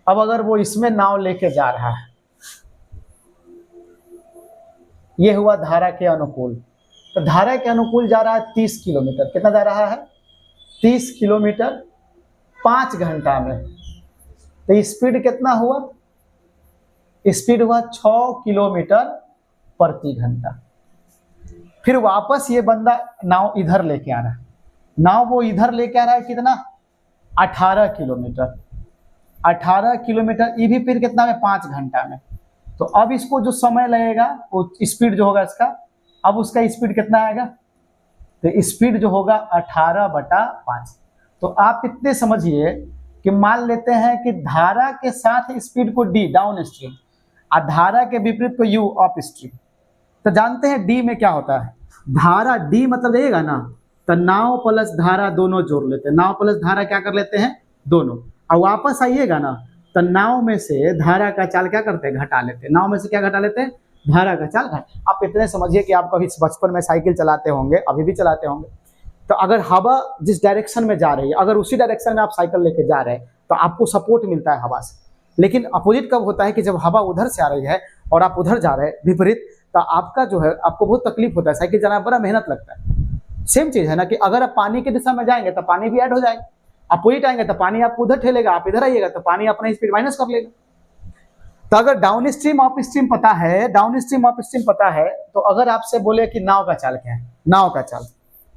अब अगर वो इसमें नाव लेके जा रहा है, ये हुआ धारा के अनुकूल, तो धारा के अनुकूल जा रहा है 30 किलोमीटर, कितना जा रहा है 30 किलोमीटर 5 घंटा में, तो स्पीड कितना हुआ, स्पीड हुआ 6 किलोमीटर प्रति घंटा। फिर वापस ये बंदा नाव इधर लेके आ रहा है, नाव वो इधर लेके आ रहा है कितना 18 किलोमीटर, 18 किलोमीटर, ये भी फिर कितना में 5 घंटा में। तो अब इसको जो समय लगेगा वो स्पीड जो होगा इसका, अब उसका स्पीड कितना आएगा, तो स्पीड जो होगा 18/5। तो आप इतने समझिए कि मान लेते हैं कि धारा के साथ स्पीड को डी डाउन स्ट्रीम और धारा के विपरीत को यू अप स्ट्रीम। तो जानते हैं डी में क्या होता है, धारा डी मतलब रहेगा ना, तो नाव प्लस धारा दोनों जोड़ लेते हैं, नाव प्लस धारा क्या कर लेते हैं, दोनों। और वापस आइएगा ना तो नाव में से धारा का चाल क्या करते हैं, घटा लेते हैं। नाव में से क्या घटा लेते हैं, धारा का चाल घटा। आप इतने समझिए कि आप कभी बचपन में साइकिल चलाते होंगे, अभी भी चलाते होंगे, तो अगर हवा जिस डायरेक्शन में जा रही है, अगर उसी डायरेक्शन में आप साइकिल लेके जा रहे हैं तो आपको सपोर्ट मिलता है हवा से। लेकिन अपोजिट कब होता है कि जब हवा उधर से आ रही है और आप उधर जा रहे हैं विपरीत, तो आपका जो है आपको बहुत तकलीफ होता है, साइकिल चलाना बड़ा मेहनत लगता है। सेम चीज है ना कि अगर आप पानी की दिशा में जाएंगे तो पानी भी ऐड हो जाएगा, अपोजिट आएंगे तो पानी आपको उधर ठेलेगा, आप इधर आइएगा तो पानी अपना स्पीड माइनस कर लेगा। तो अगर डाउन स्ट्रीम अप स्ट्रीम पता है, डाउन स्ट्रीम अप स्ट्रीम पता है, तो अगर आपसे बोले कि नाव का चाल क्या है, नाव का चाल,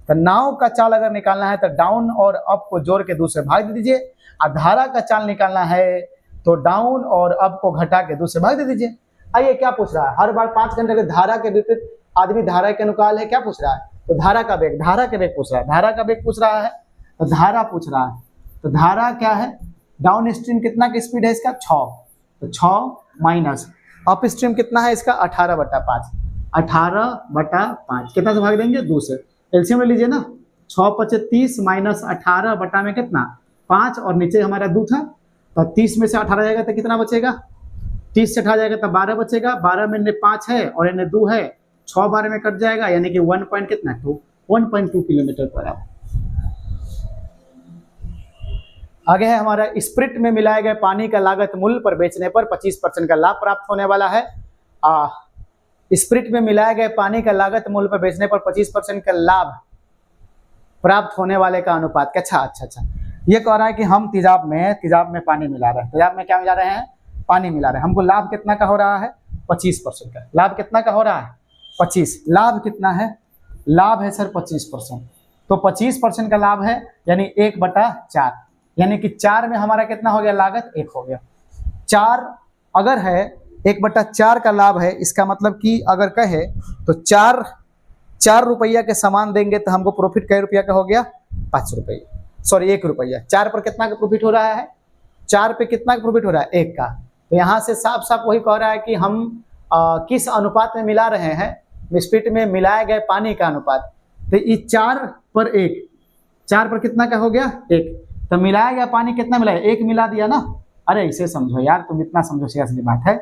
तो नाव का चाल अगर निकालना है तो डाउन और अप को जोड़ के दूसरे भाग दे दीजिए, और धारा का चाल निकालना है तो डाउन और अप को घटा के दूसरे भाग दे दीजिए। आइए क्या पूछ रहा है, हर बार 5 घंटे के धारा के विपरीत आदमी धारा के अनुकाल है, क्या पूछ रहा है, तो धारा का वेग, धारा के वेग पूछ रहा है, धारा का वेग पूछ रहा है, तो धारा पूछ रहा है। तो धारा क्या है, डाउन स्ट्रीम कितना की स्पीड है इसका 6, तो 6 माइनस अप स्ट्रीम कितना है इसका 18/5, 18/5 कितना से भाग देंगे, 2 से। एलसीएम ले लीजिए ना, 6 × 5 = 30 माइनस 18 बटा में कितना 5, और नीचे हमारा 2 था, तो 30 में से 18 जाएगा तो कितना बचेगा, 30 से 18 जाएगा तो 12 बचेगा, 12 में इन्हें 5 है और इन्हें 2 है, 6 12 में कट जाएगा, यानी कि 1.2 किलोमीटर पर आवर। आगे है हमारा स्प्रिट में मिलाए गए पानी का लागत मूल्य पर बेचने पर 25% का लाभ प्राप्त होने वाला है। स्प्रिट में मिलाए गए पानी का लागत मूल्य पर बेचने पर 25% का लाभ प्राप्त होने वाले का अनुपात। अच्छा, ये कह रहा है कि हम तेजाब में पानी मिला रहे हैं, तेजाब में क्या मिला रहे हैं, पानी मिला रहे हैं, हमको लाभ कितना का हो रहा है, 25% का। लाभ कितना का हो रहा है, 25। लाभ कितना है, लाभ है सर 25%, तो 25% का लाभ है, यानी 1/4, यानी कि 4 में हमारा कितना हो गया, लागत 1 हो गया। 4 अगर है 1/4 का लाभ है, इसका मतलब कि अगर कहे तो 4 रुपया के सामान देंगे तो हमको प्रॉफिट कै रुपया का हो गया, 5 रुपया, सॉरी 1 रुपया। 4 पर कितना का प्रॉफिट हो रहा है, 4 पे कितना का प्रॉफिट हो रहा है, 1 का। तो यहाँ से साफ साफ वही कह रहा है कि हम किस अनुपात में मिला रहे हैं, स्प्रिट में मिलाए गए पानी का अनुपात। तो ये 4 पर 1, 4 पर कितना का हो गया, 1, तो मिलाया गया पानी कितना मिलाया, 1 मिला दिया ना। अरे इसे समझो यार, तुम इतना समझो, सीधी बात है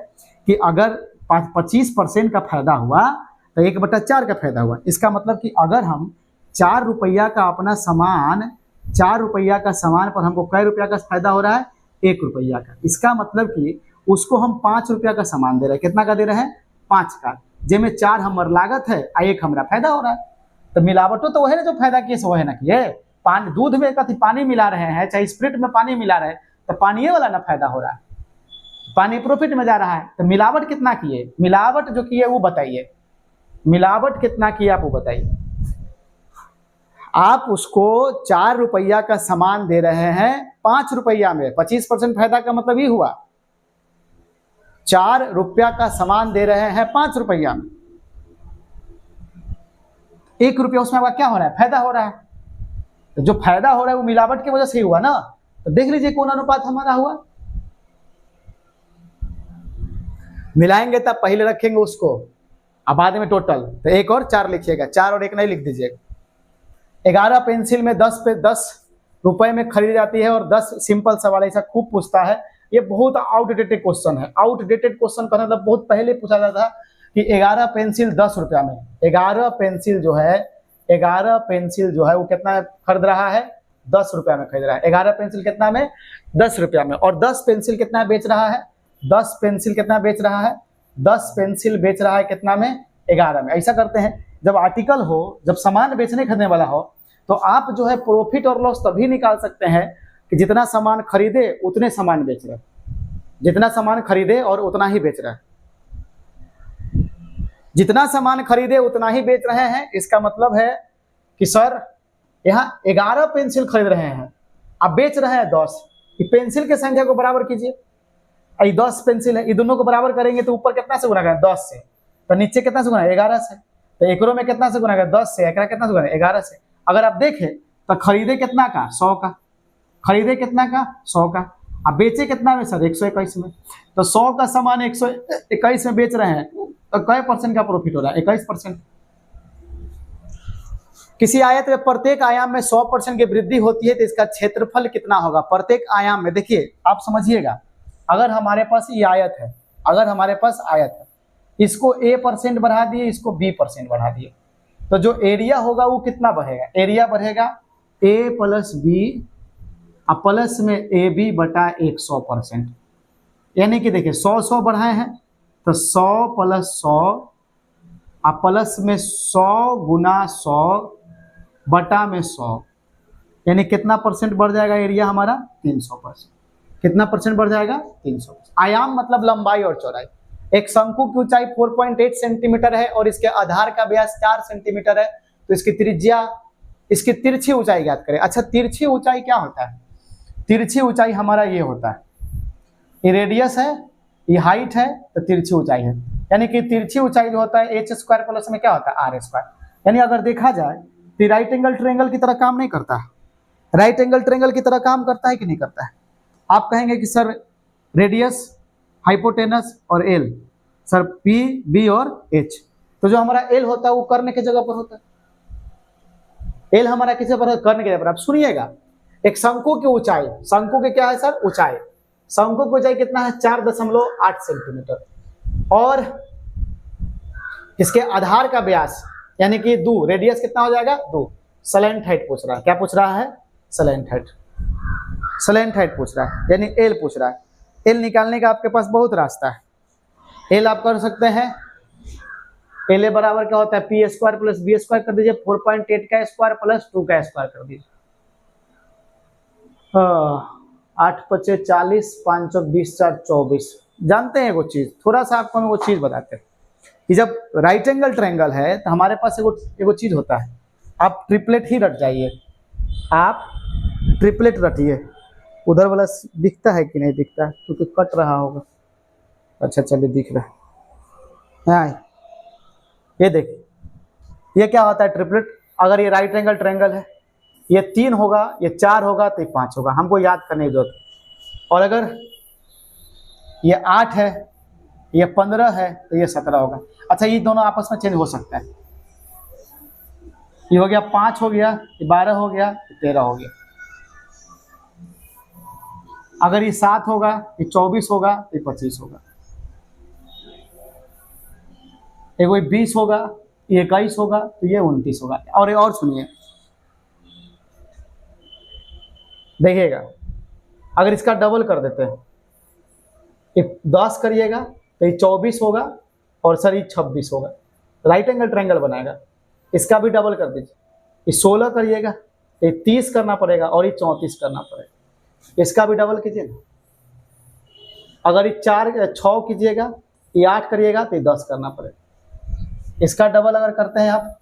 कि अगर 25% का फायदा हुआ तो 1/4 का फायदा हुआ। इसका मतलब कि अगर हम 4 रुपया का अपना सामान, 4 रुपया का सामान पर हमको कै रुपया का फायदा हो रहा है, 1 रुपया का। इसका मतलब कि उसको हम 5 रुपया का सामान दे रहे हैं, कितना का दे रहे हैं, 5 का, जिसमें 4 हमारा लागत है और 1 हमारा फायदा हो रहा है। तो मिलावटो तो वही ना जो फायदा किए सो है ना कि पानी, दूध में कथी पानी मिला रहे हैं, चाहे स्प्रिट में पानी मिला रहे हैं, तो पानी वाला ना फायदा हो रहा है, पानी प्रॉफिट में जा रहा है। तो मिलावट कितना किए, मिलावट जो किए वो बताइए, मिलावट कितना किए आप वो बताइए। आप उसको 4 रुपया का सामान दे रहे हैं 5 रुपया में, 25% फायदा का मतलब ये हुआ, 4 रुपया का सामान दे रहे हैं 5 रुपया में, 1 रुपया उसमें आपका क्या हो रहा है, फायदा हो रहा है। तो जो फायदा हो रहा है वो मिलावट की वजह से ही हुआ ना। तो देख लीजिए कौन अनुपात हमारा हुआ। मिलाएंगे तब पहले रखेंगे उसको, अब बाद में टोटल, तो 1 और 4 लिखिएगा, 4 और 1 नहीं लिख दीजिएगा। 11 पेंसिल में 10 रुपए में खरीदी जाती है, और 10 सिंपल सवाल ऐसा खूब पूछता है। ये बहुत आउटडेटेड क्वेश्चन है, आउटडेटेड क्वेश्चन का मतलब बहुत पहले पूछा जाता था कि 11 पेंसिल 10 रुपया में, 11 पेंसिल जो है वो कितना खरीद रहा है, 10 रुपया में खरीद रहा है। 11 पेंसिल कितना में, 10 रुपया में। और 10 पेंसिल कितना बेच रहा है, 10 पेंसिल कितना बेच रहा है, 10 पेंसिल बेच रहा है कितना में, 11 में। ऐसा करते हैं, जब आर्टिकल हो, जब सामान बेचने खरीदने वाला हो, तो आप जो है प्रॉफिट और लॉस तभी निकाल सकते हैं कि जितना सामान खरीदे उतने सामान बेच रहे, जितना सामान खरीदे और उतना ही बेच रहा है, जितना सामान खरीदे उतना ही बेच रहे हैं। इसका मतलब है कि सर यहाँ 11 पेंसिल खरीद रहे हैं, आप बेच रहे हैं 10, ये पेंसिल की संख्या को बराबर कीजिए, ये 10 पेंसिल है, ये दोनों को बराबर करेंगे तो ऊपर कितना से गुना करें, 10 से, तो नीचे कितना से गुना, 11 से। तो एकरों में कितना से गुना करें, 10 से, एकरा कितना से गुना, 11 से। अगर आप देखें तो खरीदे कितना का, 100 का, खरीदे कितना का, 100 का, अब बेचे कितना में सर, 121 में। तो 100 का सामान 121 में बेच रहे हैं, तो कै % का प्रॉफिट हो रहा है, 21%। किसी आयत में प्रत्येक आयाम में 100% की वृद्धि होती है तो इसका क्षेत्रफल कितना होगा प्रत्येक आयाम में। देखिए आप समझिएगा, अगर हमारे पास ये आयत है, अगर हमारे पास आयत है, इसको a% बढ़ा दिए, इसको b% बढ़ा दिए, तो जो एरिया होगा वो कितना बढ़ेगा, एरिया बढ़ेगा a प्लस बी प्लस में ए बी बटा 100%। यानी कि देखिए 100 बढ़ाए हैं तो 100 प्लस 100 प्लस में 100 गुना 100 बटा में 100, यानी कितना परसेंट बढ़ जाएगा एरिया हमारा 300%। कितना परसेंट बढ़ जाएगा 300%। आयाम मतलब लंबाई और चौड़ाई। एक शंकु की ऊंचाई 4.8 सेंटीमीटर है और इसके आधार का व्यास 4 सेंटीमीटर है, तो इसकी त्रिज्या, इसकी तिरछी ऊंचाई ज्ञात करें। अच्छा तिरछी ऊंचाई क्या होता है, तिरछी ऊंचाई हमारा ये होता है, ये रेडियस है, ये हाइट है, तो तिरछी ऊंचाई है। यानी कि तिरछी ऊंचाई जो होता है h स्क्वायर प्लस में क्या होता है r स्क्वायर। यानी अगर देखा जाए तो राइट एंगल ट्रायंगल की तरह काम नहीं करता है, राइट एंगल ट्रायंगल की तरह काम करता है कि नहीं करता है। आप कहेंगे कि सर रेडियस, हाइपोटेनस और एल, सर पी बी और एच, तो जो हमारा एल होता है वो कर्ण के जगह पर होता है। एल हमारा किस पर, कर्ण के जगह पर। आप सुनिएगा, एक शंकु की ऊंचाई, शंकु के क्या है सर ऊंचाई, शंकु की ऊंचाई कितना है 4.8 सेंटीमीटर, और इसके आधार का व्यास यानी कि 2, रेडियस कितना हो जाएगा 2। स्लैंट हाइट पूछ रहा है, क्या पूछ रहा है, स्लैंट हाइट, स्लैंट हाइट पूछ रहा है, यानी एल पूछ रहा है। एल निकालने का आपके पास बहुत रास्ता है। एल आप कर सकते हैं, एल ए बराबर क्या होता है p square plus b square कर दीजिए, 4.8 का स्क्वायर प्लस 2 का स्क्वायर कर दीजिए। 8 × 5 = 40, 5 × 20 = 24। जानते हैं वो चीज, थोड़ा सा आपको मैं वो चीज बताते हैं कि जब राइट एंगल ट्रायंगल है तो हमारे पास एगो चीज होता है, आप ट्रिपलेट ही रट जाइए, आप ट्रिपलेट रटिए। उधर वाला दिखता है कि नहीं दिखता है, क्योंकि कट रहा होगा। अच्छा चलिए दिख रहा है, हाँ ये देखिए, ये क्या होता है ट्रिपलेट। अगर ये राइट एंगल ट्रायंगल है, ये 3 होगा, ये 4 होगा, तो ये 5 होगा, हमको याद करने की जरूरत। और अगर ये 8 है, ये 15 है, तो ये 17 होगा। अच्छा ये दोनों आपस में चेंज हो सकता है, ये हो गया 5 हो गया, ये 12 हो गया, ये 13 हो गया। अगर ये 7 होगा, ये 24 होगा, ये 25 होगा। ये 20 होगा, ये 21 होगा, तो ये 29 होगा। और सुनिए, देखिएगा अगर इसका डबल कर देते हैं, ये 10 करिएगा तो ये 24 होगा, और सर ये 26 होगा, राइट एंगल ट्रायंगल बनाएगा। इसका भी डबल कर दीजिए, ये 16 करिएगा तो ये 30 करना पड़ेगा, और ये 34 करना पड़ेगा। इसका भी डबल कीजिए ना, अगर ये 6 कीजिएगा, ये 8 करिएगा तो ये 10 करना पड़ेगा। इसका डबल अगर करते हैं आप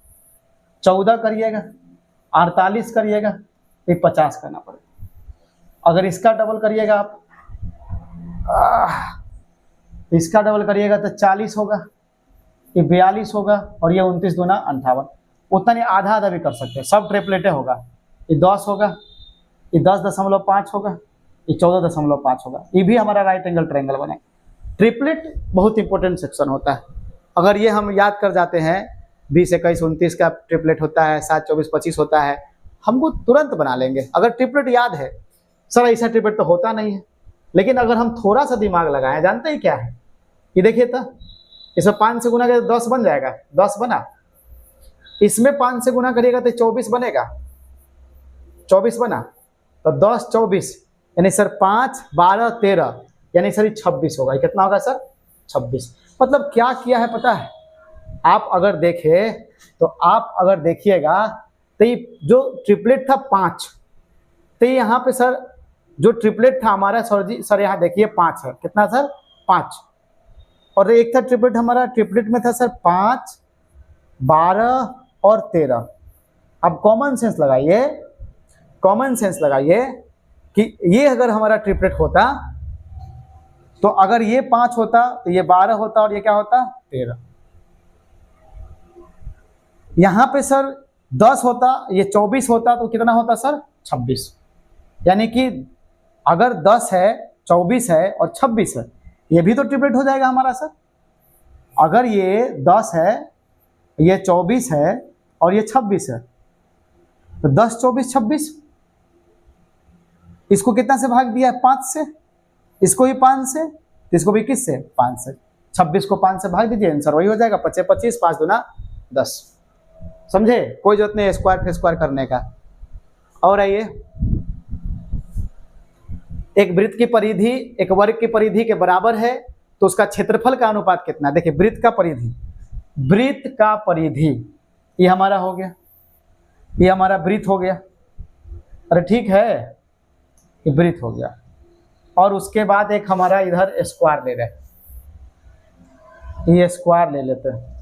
14 करिएगा, 48 करिएगा तो ये 50 करना पड़ेगा। अगर इसका डबल करिएगा आप, इसका डबल करिएगा तो 40 होगा, ये 42 होगा, और ये 29 दूना 58। उतना नहीं, आधा आधा भी कर सकते हैं, सब ट्रिपलेटे होगा। ये 10 होगा, ये 10.5 होगा, ये 14.5 होगा। ये भी हमारा राइट एंगल ट्रायंगल बने। ट्रिपलेट बहुत इंपॉर्टेंट सेक्शन होता है। अगर ये हम याद कर जाते हैं, 20, 21, 29 का ट्रिपलेट होता है, 7, 24, 25 होता है, हमको तुरंत बना लेंगे अगर ट्रिपलेट याद है। सर ऐसा ट्रिपलेट तो होता नहीं है, लेकिन अगर हम थोड़ा सा दिमाग लगाएं, जानते हैं क्या है, ये देखिए तो इसमें 5 से गुना करें 10 बन जाएगा, 10 बना। इसमें 5 से गुना करिएगा तो 24 बनेगा, 24 बना, तो 10, 24, यानी सर 5, 12, 13, यानी सर 26 होगा। कितना होगा सर 26। मतलब क्या किया है पता है, आप अगर देखें तो आप अगर देखिएगा तो ये जो ट्रिपलेट था 5, तो यहाँ पे सर जो ट्रिपलेट था हमारा, सर यहाँ देखिए 5 है, कितना सर 5। और एक था ट्रिपलेट हमारा, ट्रिपलेट में था सर 5, 12 और 13। अब कॉमन सेंस लगाइए, कॉमन सेंस लगाइए कि ये अगर हमारा ट्रिपलेट होता तो अगर ये 5 होता तो ये 12 होता, और ये क्या होता 13। यहाँ पे सर 10 होता, ये 24 होता, तो कितना होता सर 26। यानी कि अगर 10 है, 24 है और 26 है, ये भी तो ट्रिपलेट हो जाएगा हमारा सर। अगर ये 10 है, ये 24 है और ये 26 है, तो 10, 24, 26, इसको कितना से भाग दिया है? 5 से, इसको भी 5 से, तो इसको भी किस से? 5 से। 26 को 5 से भाग दीजिए, आंसर वही हो जाएगा 25, 25, 5 दूना 10। समझे? कोई जरूरत नहीं स्क्वायर फिर स्क्वायर करने का। और आइए, एक वृत्त की परिधि एक वर्ग की परिधि के बराबर है तो उसका क्षेत्रफल का अनुपात कितना? देखिए वृत्त का परिधि ये हमारा हो गया, ये हमारा वृत्त हो गया। अरे ठीक है, ये वृत्त हो गया। और उसके बाद एक हमारा इधर स्क्वायर ले रहे, ये स्क्वायर ले लेते हैं।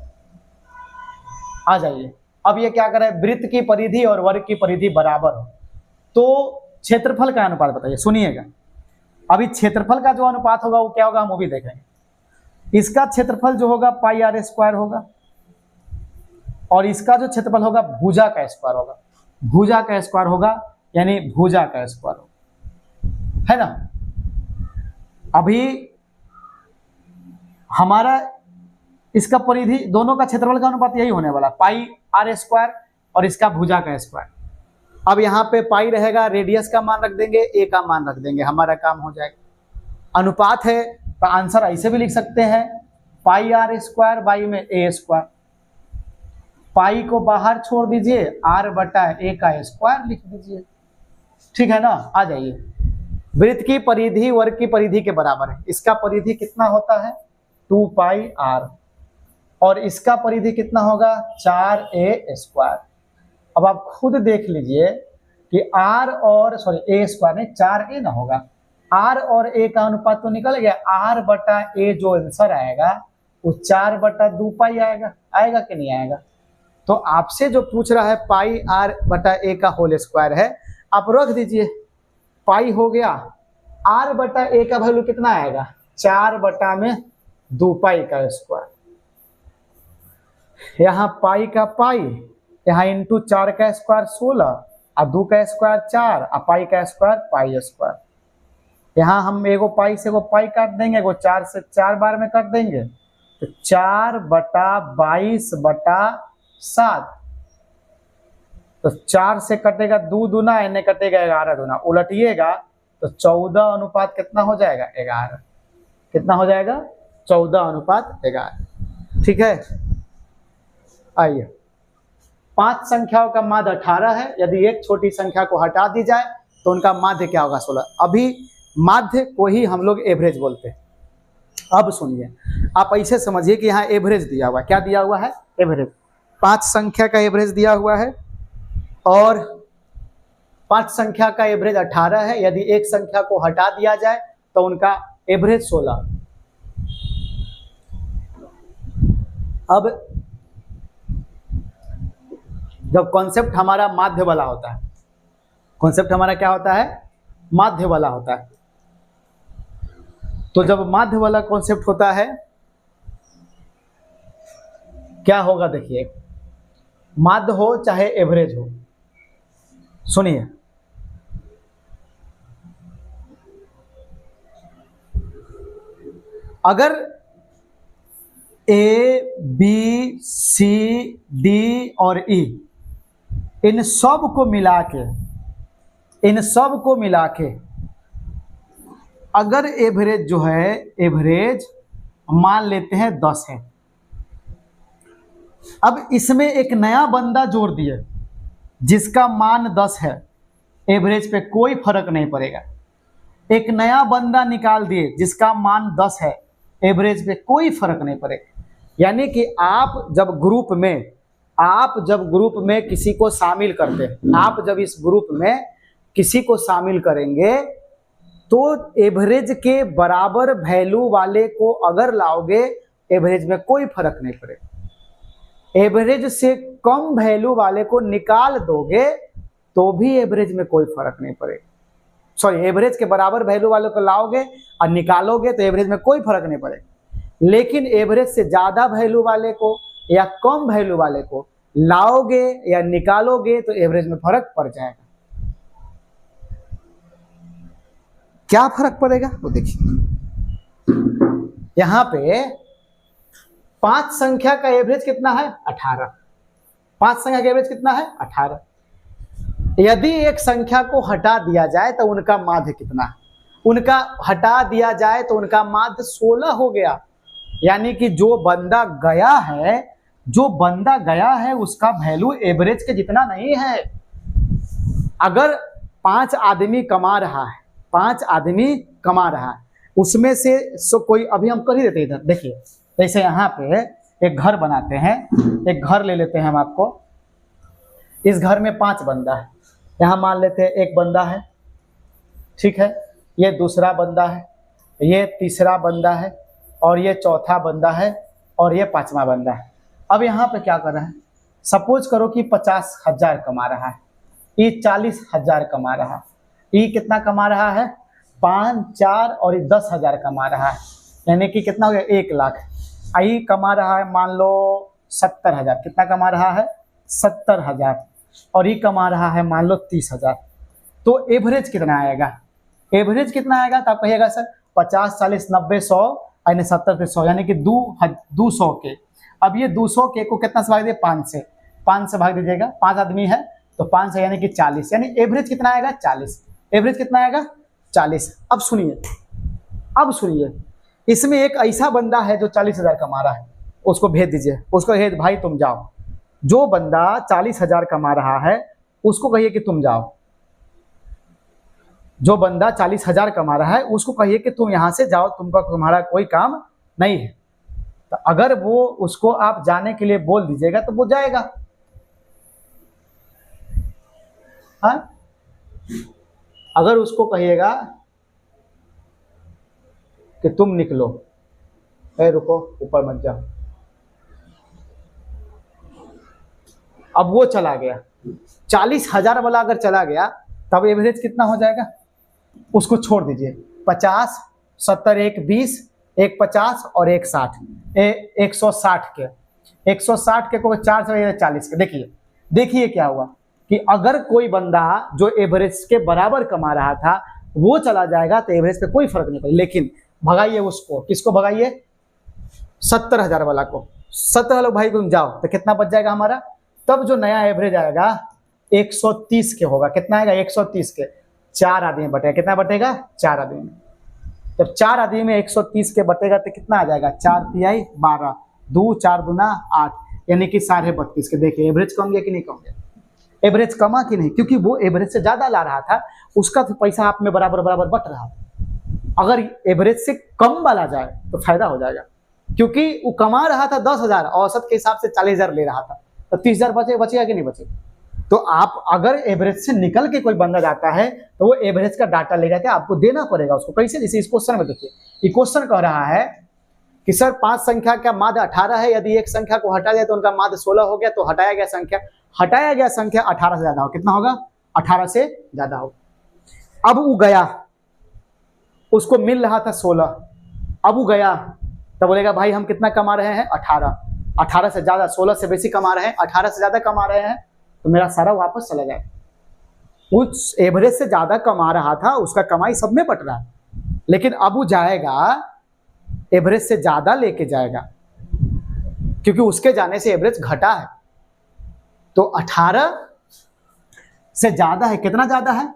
आ जाइए, अब ये क्या कर रहा है? वृत्त की परिधि और वर्ग की परिधि बराबर हो तो क्षेत्रफल का अनुपात बताइए। सुनिएगा, अभी क्षेत्रफल का जो अनुपात होगा वो क्या होगा हम वो भी देखेंगे। इसका क्षेत्रफल जो होगा पाई आर स्क्वायर होगा और इसका जो क्षेत्रफल होगा भुजा का स्क्वायर होगा। भुजा का स्क्वायर होगा यानी भुजा का स्क्वायर होगा, है ना। अभी हमारा इसका परिधि दोनों का क्षेत्रफल का अनुपात यही होने वाला, पाई आर स्क्वायर और इसका भुजा का स्क्वायर। अब यहाँ पे पाई रहेगा, रेडियस का मान रख देंगे, ए का मान रख देंगे, हमारा काम हो जाएगा। अनुपात है तो आंसर ऐसे भी लिख सकते हैं, पाई आर स्क्वायर बाई में ए स्क्वायर। पाई को बाहर छोड़ दीजिए, आर बटा ए का स्क्वायर लिख दीजिए, ठीक है ना। आ जाइए, वृत्त की परिधि वर्ग की परिधि के बराबर है। इसका परिधि कितना होता है? 2 पाई आर और इसका परिधि कितना होगा? 4a square. अब आप खुद देख लीजिए कि आर और ए स्क्वायर नहीं 4a ना होगा, आर और ए का अनुपात तो निकल गया, आर बटा ए जो आंसर आएगा वो 4 बटा 2 पाई आएगा। आएगा कि नहीं आएगा? तो आपसे जो पूछ रहा है पाई आर बटा ए का होल स्क्वायर है, आप रख दीजिए, पाई हो गया, आर बटा ए का वैल्यू कितना आएगा? 4 बटा में 2 पाई का स्क्वायर। यहाँ पाई का पाई, यहाँ इंटू 4 का स्क्वायर 16 और 2 का स्क्वायर 4 और पाई का स्क्वायर पाई स्क्वायर। यहाँ हम एगो पाई से एगो पाई काट देंगे, एगो 4 से 4 बार में काट देंगे, तो 4 बटा 22 बटा 7। तो 4 से कटेगा 2 दूना, इन्हें कटेगा 11 दूना, उलटिएगा तो 14 अनुपात कितना हो जाएगा? 11। कितना हो जाएगा? 14 अनुपात 11। ठीक है, आइए, 5 संख्याओं का माध्य 18 है। यदि एक छोटी संख्या को हटा दी जाए तो उनका माध्य क्या होगा? 16। अभी माध्य को ही हम लोग एवरेज बोलते हैं। अब सुनिए, आप ऐसे समझिए कि यहाँ एवरेज दिया हुआ है। क्या दिया हुआ है? एवरेज। 5 संख्या का एवरेज दिया हुआ है और 5 संख्या का एवरेज 18 है। यदि एक संख्या को हटा दिया जाए तो उनका एवरेज 16। अब जब कॉन्सेप्ट हमारा माध्य वाला होता है, कॉन्सेप्ट हमारा क्या होता है? माध्य वाला होता है। तो जब माध्य वाला कॉन्सेप्ट होता है क्या होगा? देखिए, माध्य हो चाहे एवरेज हो, सुनिए, अगर ए बी सी डी और ई इन सब को मिला के अगर एवरेज जो है, एवरेज मान लेते हैं 10 है। अब इसमें एक नया बंदा जोड़ दिए जिसका मान 10 है, एवरेज पे कोई फर्क नहीं पड़ेगा। एक नया बंदा निकाल दिए जिसका मान 10 है, एवरेज पे कोई फर्क नहीं पड़ेगा। यानी कि आप जब ग्रुप में किसी को शामिल करते हैं, आप जब इस ग्रुप में किसी को शामिल करेंगे तो एवरेज के बराबर वैल्यू वाले को अगर लाओगे, एवरेज में कोई फर्क नहीं पड़ेगा। एवरेज से कम वैल्यू वाले को निकाल दोगे तो भी एवरेज में कोई फर्क नहीं पड़ेगा। सॉरी, एवरेज के बराबर वैल्यू वाले को लाओगे और निकालोगे तो एवरेज में कोई फर्क नहीं पड़ेगा। लेकिन एवरेज से ज्यादा वैल्यू वाले को या कम वैल्यू वाले को लाओगे या निकालोगे तो एवरेज में फर्क पड़ जाएगा। क्या फर्क पड़ेगा वो देखिए, यहां पे 5 संख्या का एवरेज कितना है? 18। 5 संख्या का एवरेज कितना है? 18। यदि एक संख्या को हटा दिया जाए तो उनका माध्य कितना है? उनका हटा दिया जाए तो उनका माध्य 16 हो गया। यानी कि जो बंदा गया है उसका वैल्यू एवरेज के जितना नहीं है। अगर 5 आदमी कमा रहा है, उसमें से कोई, अभी हम कर ही देते इधर, देखिए जैसे यहाँ पे एक घर बनाते हैं, एक घर ले लेते हैं हम आपको। इस घर में 5 बंदा है, यहाँ मान लेते हैं एक बंदा है, ठीक है, ये दूसरा बंदा है, ये तीसरा बंदा है, और ये चौथा बंदा है, और ये 5वां बंदा है। अब यहाँ पे क्या कर रहा है, सपोज करो कि 50,000 कमा रहा है, ये 40,000 कमा रहा है, ये कितना कमा रहा है, 5, 4 और 10,000 कमा रहा है, यानी कि कितना हो गया, 1 लाख। आई कमा रहा है मान लो 70,000, कितना कमा रहा है, 70,000, और ये कमा रहा है मान लो 30,000। तो एवरेज कितना आएगा, तो आप कहिएगा सर 50, 40, 90, 100 यानी 70 से 100, यानी कि 200 के। अब ये 200 के को कितना से भाग दीजिए, 5 से भाग दीजिएगा, 5 आदमी है तो 5 से यानी कि 40, यानी एवरेज कितना आएगा, 40। एवरेज कितना आएगा, 40। अब सुनिए, इसमें एक ऐसा बंदा है जो 40,000 कमा रहा है, उसको भेज दीजिए, उसको कहिए भाई तुम जाओ। जो बंदा 40,000 कमा रहा है उसको कहिए कि तुम जाओ, जो बंदा 40,000 कमा रहा है उसको कहिए कि तुम यहां से जाओ, तुम्हारा कोई काम नहीं है। तो अगर वो उसको आप जाने के लिए बोल दीजिएगा तो वो जाएगा। हाँ, अगर उसको कहिएगा कि तुम निकलो, रुको ऊपर मत जाओ, अब वो चला गया, 40,000 वाला अगर चला गया तब एवरेज कितना हो जाएगा, उसको छोड़ दीजिए, 50, 70, 1 20, 1 50 और 1 60, 160 के को 4 से 40 के। देखिए क्या हुआ कि अगर कोई बंदा जो एवरेज के बराबर कमा रहा था वो चला जाएगा तो एवरेज पे कोई फर्क नहीं पड़ेगा, लेकिन भगाइए उसको, किसको भगाइए, 70,000 वाला को। 70 लोग भाई तुम जाओ, तो कितना बच जाएगा हमारा, तब जो नया एवरेज आएगा 130 के होगा। कितना आएगा, 130 के, 4 आदमी बटेगा, कितना बटेगा, 4 आदमी में। जब 4 आदमी में 130 के बटेगा तो कितना आ जाएगा, 4 तिहाई 12, 2 4 दूना 8, यानी कि 32.5 के। देखिए एवरेज कम गया कि नहीं कम गया, एवरेज कमा कि नहीं, क्योंकि वो एवरेज से ज्यादा ला रहा था, उसका तो पैसा आप में बराबर बट रहा था। अगर एवरेज से कम वाला जाए तो फायदा हो जाएगा, क्योंकि वो कमा रहा था 10,000, औसत के हिसाब से 40,000 ले रहा था, तो 30,000 बचेगा कि नहीं बचेगा। तो आप अगर एवरेज से निकल के कोई बंदा जाता है तो वो एवरेज का डाटा ले जाके आपको देना पड़ेगा उसको। कैसे, जैसे इस क्वेश्चन में देखिए, ये क्वेश्चन कह रहा है कि सर 5 संख्या का माध्य 18 है, यदि एक संख्या को हटा दिया तो उनका माध्य 16 हो गया, तो हटाया गया संख्या 18 से ज्यादा हो, कितना होगा, 18 से ज्यादा हो। अब वो गया, उसको मिल रहा था 16, अब वो गया तो बोलेगा भाई हम कितना कमा रहे हैं, 18 से ज्यादा, 16 से बेसी कमा रहे हैं, 18 से ज्यादा कमा रहे हैं, तो मेरा सारा वापस चला जाए। उस एवरेज से ज्यादा कमा रहा था, उसका कमाई सब में बट रहा है, लेकिन अब वो जाएगा एवरेज से ज्यादा लेके जाएगा, क्योंकि उसके जाने से एवरेज घटा है। तो 18 से ज्यादा है, कितना ज्यादा है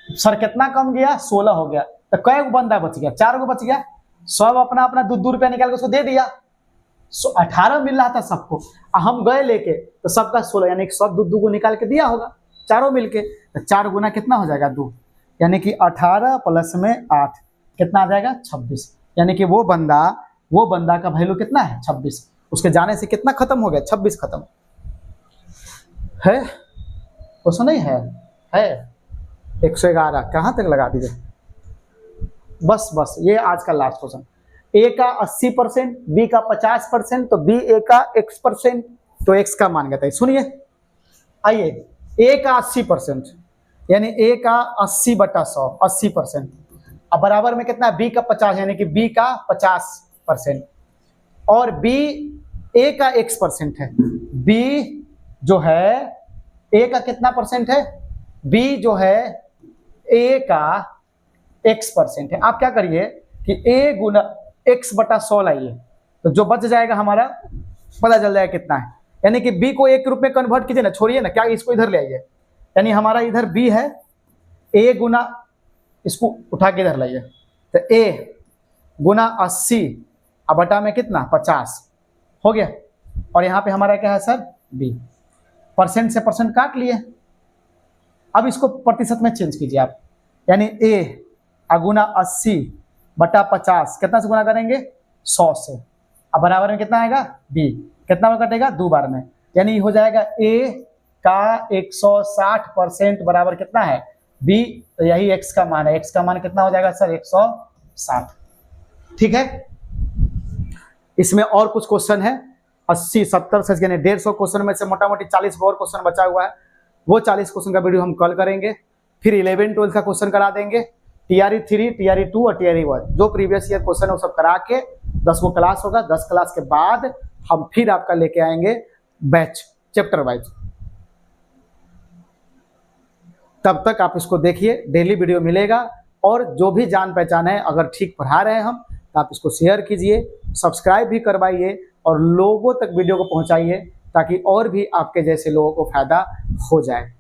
सर, कितना कम गया, 16 हो गया, तो कई गो बंदा बच गया, 4 गो बच गया, सब अपना अपना 2 रुपया निकाल के उसको दे दिया। 18 मिल रहा था सबको, हम गए लेके तो सबका 16, यानी कि सब 2 को निकाल के दिया होगा, चारों मिलके, तो 4 गुना कितना हो जाएगा, 2, यानी कि 18 प्लस में 8 कितना आ जाएगा, 26, यानी कि वो बंदा का वैल्यू कितना है, 26। उसके जाने से कितना खत्म हो गया, 26 खत्म है, क्वेश्चन नहीं है 111 कहाँ तक लगा दीजिए, बस ये आज का लास्ट क्वेश्चन। ए का 80%, बी का 50%, तो बी ए का x%, तो x का मान गया था। सुनिए, आइए, ए का 80%, यानी ए का 80/100, 80%, अब बराबर में कितना, बी का 50, यानी कि बी का 50%, और बी ए का x% है, बी जो है ए का कितना परसेंट है, बी जो है ए का x% है। आप क्या करिए कि a गुना x/100 लाइए, तो जो बच जाएगा हमारा पता चल जाएगा कितना है, यानी कि b को 1 के रूप में कन्वर्ट कीजिए ना, छोड़िए ना, क्या इसको इधर ले आइए, यानी हमारा इधर बी है, ए गुना, इसको उठा के इधर लाइए, तो ए गुना 80 अब बटा में कितना 50 हो गया। और यहाँ पे हमारा क्या है सर बी, परसेंट से परसेंट काट लिए। अब इसको प्रतिशत में चेंज कीजिए आप, यानी ए गुना 80 बटा 50 कितना से गुना करेंगे 100 से, अब बराबर में कितना आएगा बी, कितना बार कटेगा 2 बार में, यानी हो जाएगा ए का 160% बराबर कितना है बी, तो यही x का मान है, x का मान कितना हो जाएगा सर 160। ठीक है, इसमें और कुछ क्वेश्चन है 80 70 से यानी 150 क्वेश्चन में से मोटा मोटी 40 और क्वेश्चन बचा हुआ है, वो 40 क्वेश्चन का वीडियो हम कल करेंगे। फिर 11 12 का क्वेश्चन करा देंगे, TRE 3 TRE 2 और TRE 1 जो प्रीवियस ईयर क्वेश्चन है वो सब करा के 10 वो क्लास होगा। 10 क्लास के बाद हम फिर आपका लेके आएंगे बैच चैप्टर वाइज। तब तक आप इसको देखिए, डेली वीडियो मिलेगा। और जो भी जान पहचान है अगर ठीक पढ़ा रहे हैं हम तो आप इसको शेयर कीजिए, सब्सक्राइब भी करवाइए और लोगों तक वीडियो को पहुंचाइए ताकि और भी आपके जैसे लोगों को फायदा हो जाए।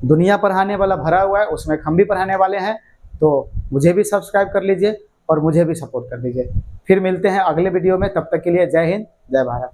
दुनिया पढ़ाने वाला भरा हुआ है, उसमें हम भी पढ़ाने वाले हैं, तो मुझे भी सब्सक्राइब कर लीजिए और मुझे भी सपोर्ट कर दीजिए। फिर मिलते हैं अगले वीडियो में, तब तक के लिए जय हिंद जय भारत।